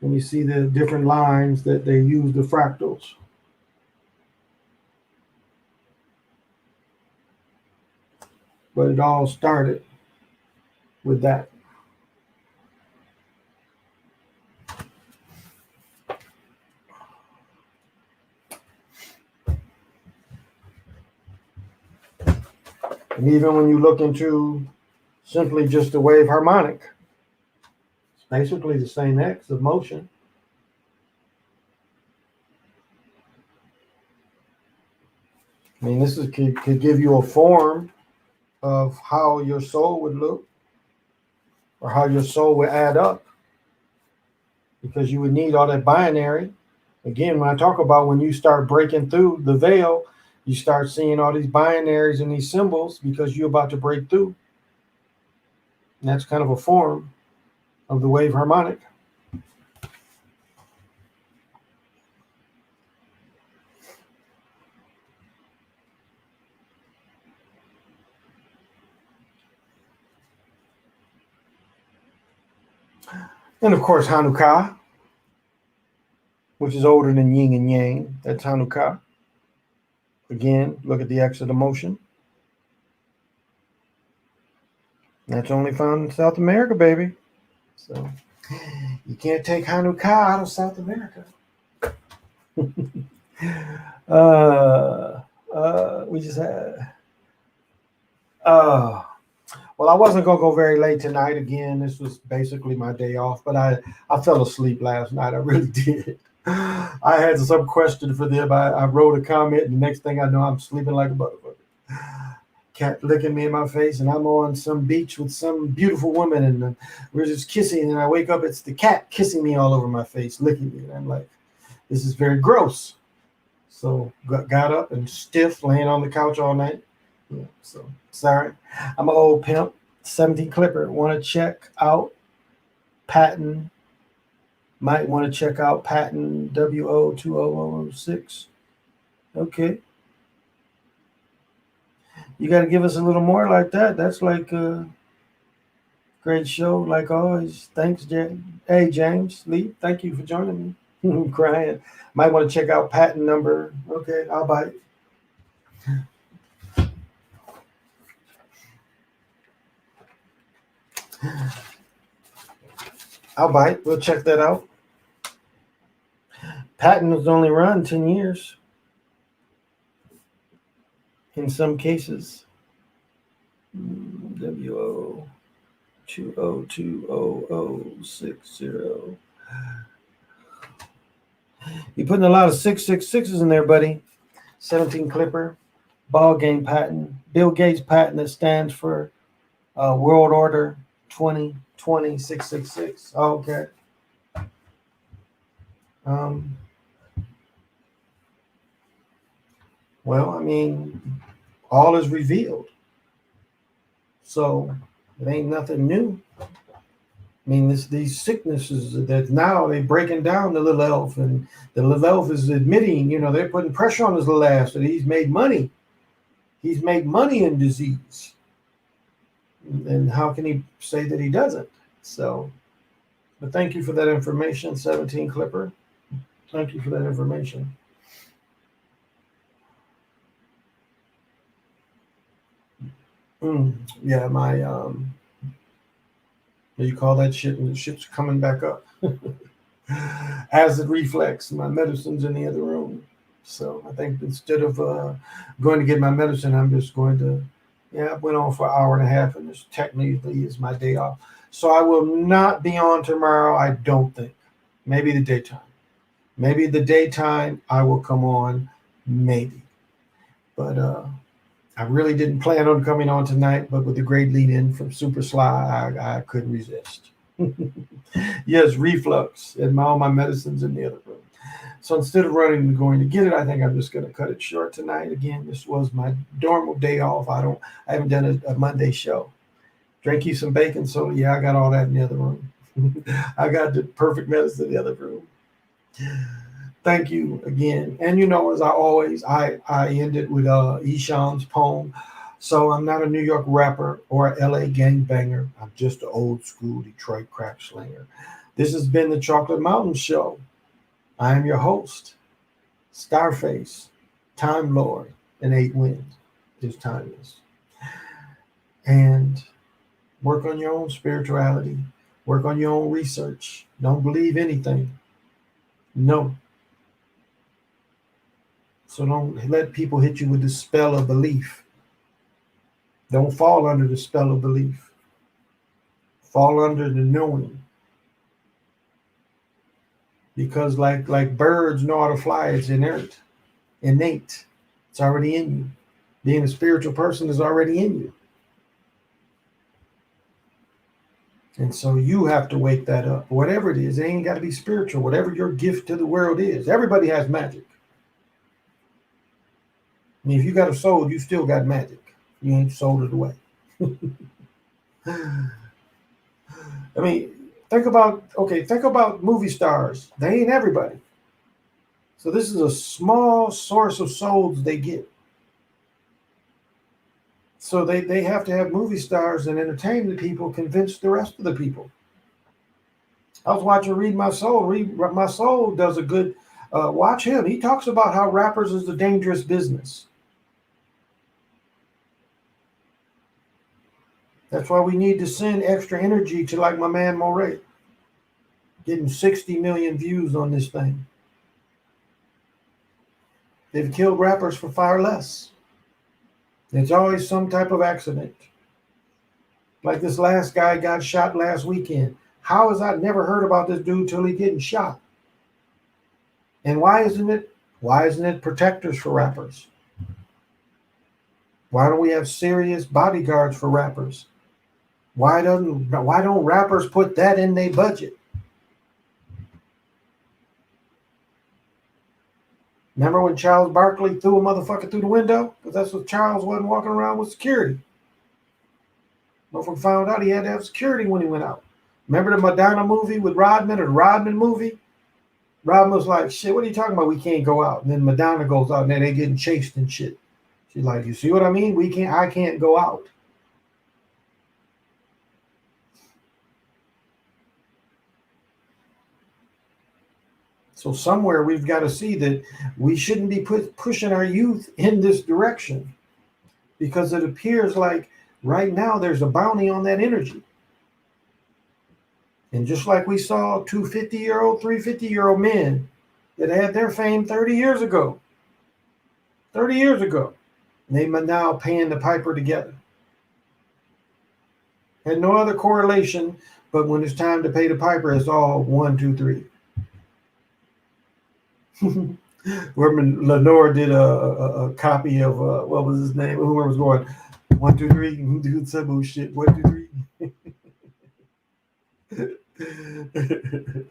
And you see the different lines that they use the fractals. But it all started with that. And even when you look into simply just the wave harmonic, it's basically the same X of motion. I mean, this could give you a form of how your soul would look or how your soul would add up, because you would need all that binary. Again, when I talk about when you start breaking through the veil, you start seeing all these binaries and these symbols because you're about to break through. And that's kind of a form of the wave harmonic. And of course, Hanukkah, which is older than yin and yang. That's Hanukkah. Again, look at the X of the motion. That's only found in South America, baby. So you can't take Hanukkah out of South America. We just had. Well, I wasn't gonna go very late tonight. Again, this was basically my day off, but I fell asleep last night. I really did. I had some question for them. I wrote a comment, and the next thing I know, I'm sleeping like a motherfucker. Cat licking me in my face, and I'm on some beach with some beautiful woman, and we're just kissing. And I wake up, it's the cat kissing me all over my face, licking me. And I'm like, this is very gross. So got up and stiff, laying on the couch all night. Yeah, so sorry. I'm an old pimp, 17 Clipper. Want to check out Patton? Might want to check out Patton WO20006. Okay. You got to give us a little more like that. That's like a great show, like always. Thanks, James. Hey, James Lee, thank you for joining me. I'm crying. Might want to check out Patton number. Okay, I'll bite. I'll bite. We'll check that out. Patent was only run 10 years in some cases. WO 2020060. You're putting a lot of 666s in there, buddy. 17 Clipper, ball game patent, Bill Gates patent that stands for World Order 2020 666. Okay. Well, I mean, all is revealed. So it ain't nothing new. I mean, these sicknesses that now they're breaking down the little elf, and the little elf is admitting, they're putting pressure on his little ass that he's made money. He's made money in disease. And how can he say that he doesn't? So, but thank you for that information, 17 Clipper. Thank you for that information. Yeah, my what do you call that shit? And the shit's coming back up. Acid reflex. My medicine's in the other room. So I think instead of going to get my medicine, I'm just going to, I went on for an hour and a half, and this technically is my day off. So I will not be on tomorrow, I don't think. Maybe the daytime. Maybe the daytime I will come on, maybe. But I really didn't plan on coming on tonight, but with the great lead in from Super Sly, I couldn't resist. Yes, reflux, and all my medicine's in the other room. So instead of running and going to get it, I think I'm just going to cut it short tonight. Again, this was my normal day off. I haven't done a Monday show. Drank you some bacon soda. Yeah, I got all that in the other room. I got the perfect medicine in the other room. Thank you again. And as I always, I end it with Eshan's poem. So I'm not a New York rapper or a LA gangbanger. I'm just an old school Detroit crack slinger. This has been the Chocolate Mountain Show. I am your host, Starface, Time Lord, and 8 Winds. His time is. And work on your own spirituality. Work on your own research. Don't believe anything. No. So don't let people hit you with the spell of belief. Don't fall under the spell of belief. Fall under the knowing. Because like birds know how to fly, it's innate. It's already in you. Being a spiritual person is already in you. And so you have to wake that up. Whatever it is, it ain't got to be spiritual. Whatever your gift to the world is. Everybody has magic. I mean, if you got a soul, you still got magic. You ain't sold it away. I mean, think about movie stars. They ain't everybody. So this is a small source of souls they get. So they have to have movie stars and entertain the people, convince the rest of the people. I was watching Read My Soul. Read My Soul does a good, watch him. He talks about how rappers is a dangerous business. That's why we need to send extra energy to like my man Moray. Getting 60 million views on this thing. They've killed rappers for far less. It's always some type of accident. Like this last guy got shot last weekend. How has I never heard about this dude till he getting shot? And why isn't it protectors for rappers? Why don't we have serious bodyguards for rappers? Why don't rappers put that in their budget? Remember when Charles Barkley threw a motherfucker through the window? Because that's what Charles wasn't walking around with security. Motherfucker found out he had to have security when he went out. Remember the Madonna movie with Rodman, or the Rodman movie? Rodman was like, shit, what are you talking about? We can't go out. And then Madonna goes out and then they getting chased and shit. She's like, you see what I mean? I can't go out. So somewhere we've got to see that we shouldn't be pushing our youth in this direction, because it appears like right now there's a bounty on that energy. And just like we saw 2 50-year-old, 3 50-year-old men that had their fame 30 years ago. 30 years ago. And they are now paying the piper together. Had no other correlation, but when it's time to pay the piper, it's all 1, 2, 3. Where Lenore did a copy of what was his name? Whoever was going 1, 2, 3. Dude, some bullshit. 1, 2, 3.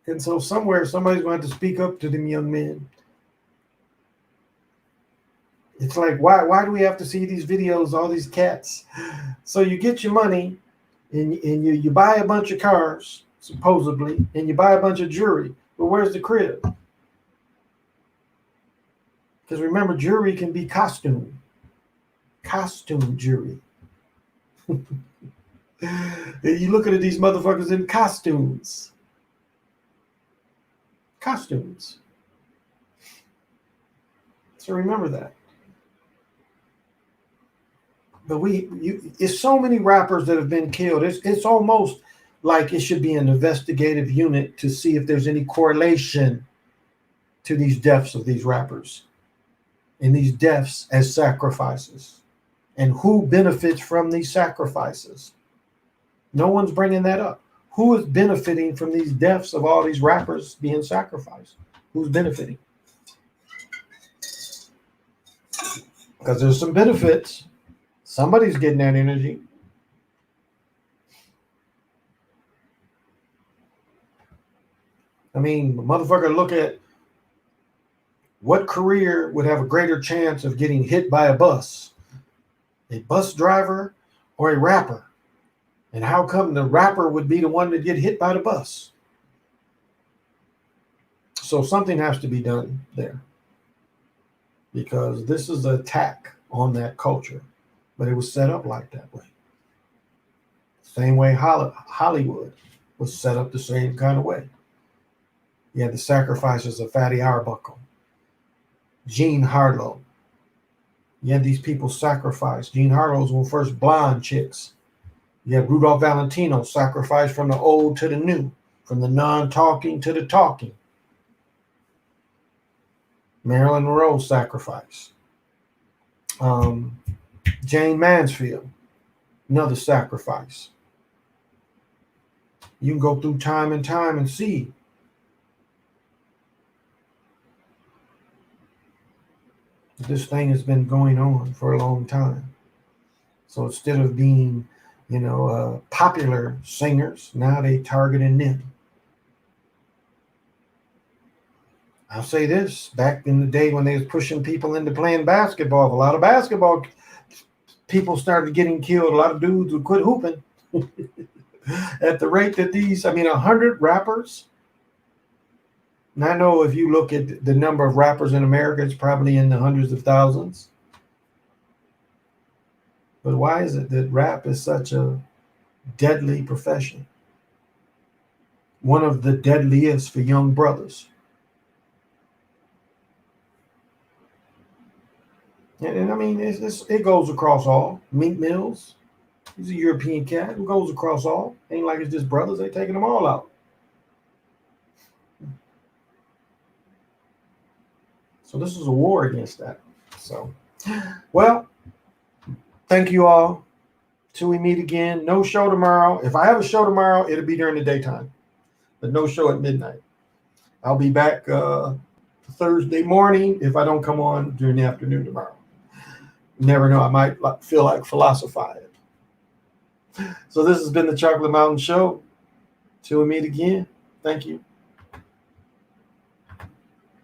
And so somewhere somebody's going to have to speak up to them young men. It's like, why do we have to see these videos, all these cats? So you get your money and you buy a bunch of cars, supposedly, and you buy a bunch of jewelry. But where's the crib? Because remember, jewelry can be costume jewelry. You look at these motherfuckers in costumes. So remember that. But it's so many rappers that have been killed. It's almost like it should be an investigative unit to see if there's any correlation to these deaths of these rappers and these deaths as sacrifices, and who benefits from these sacrifices. No one's bringing that up. Who is benefiting from these deaths of all these rappers being sacrificed? Who's benefiting? Because there's some benefits. Somebody's getting that energy. I mean, motherfucker, look at what career would have a greater chance of getting hit by a bus driver or a rapper? And how come the rapper would be the one to get hit by the bus? So something has to be done there, because this is an attack on that culture. But it was set up like that way. Same way Hollywood was set up the same kind of way. You had the sacrifices of Fatty Arbuckle, Jean Harlow. You had these people sacrificed. Jean Harlow's one of the first blonde chicks. You had Rudolph Valentino sacrificed from the old to the new, from the non-talking to the talking. Marilyn Monroe sacrificed. Jane Mansfield, another sacrifice. You can go through time and time and see. This thing has been going on for a long time. So instead of being, popular singers, now they targeting them. I'll say this, back in the day when they was pushing people into playing basketball, a lot of basketball people started getting killed. A lot of dudes would quit hooping at the rate that 100 rappers. And I know if you look at the number of rappers in America, it's probably in the hundreds of thousands. But why is it that rap is such a deadly profession? One of the deadliest for young brothers. And it goes across all. Meek Mills, he's a European cat. It goes across all. Ain't like it's just brothers. They taking them all out. So this is a war against that. So, well, thank you all. Till we meet again. No show tomorrow. If I have a show tomorrow, it'll be during the daytime. But no show at midnight. I'll be back Thursday morning if I don't come on during the afternoon tomorrow. You never know. I might feel like philosophizing. So this has been the Chocolate Mountain Show. Till we meet again. Thank you.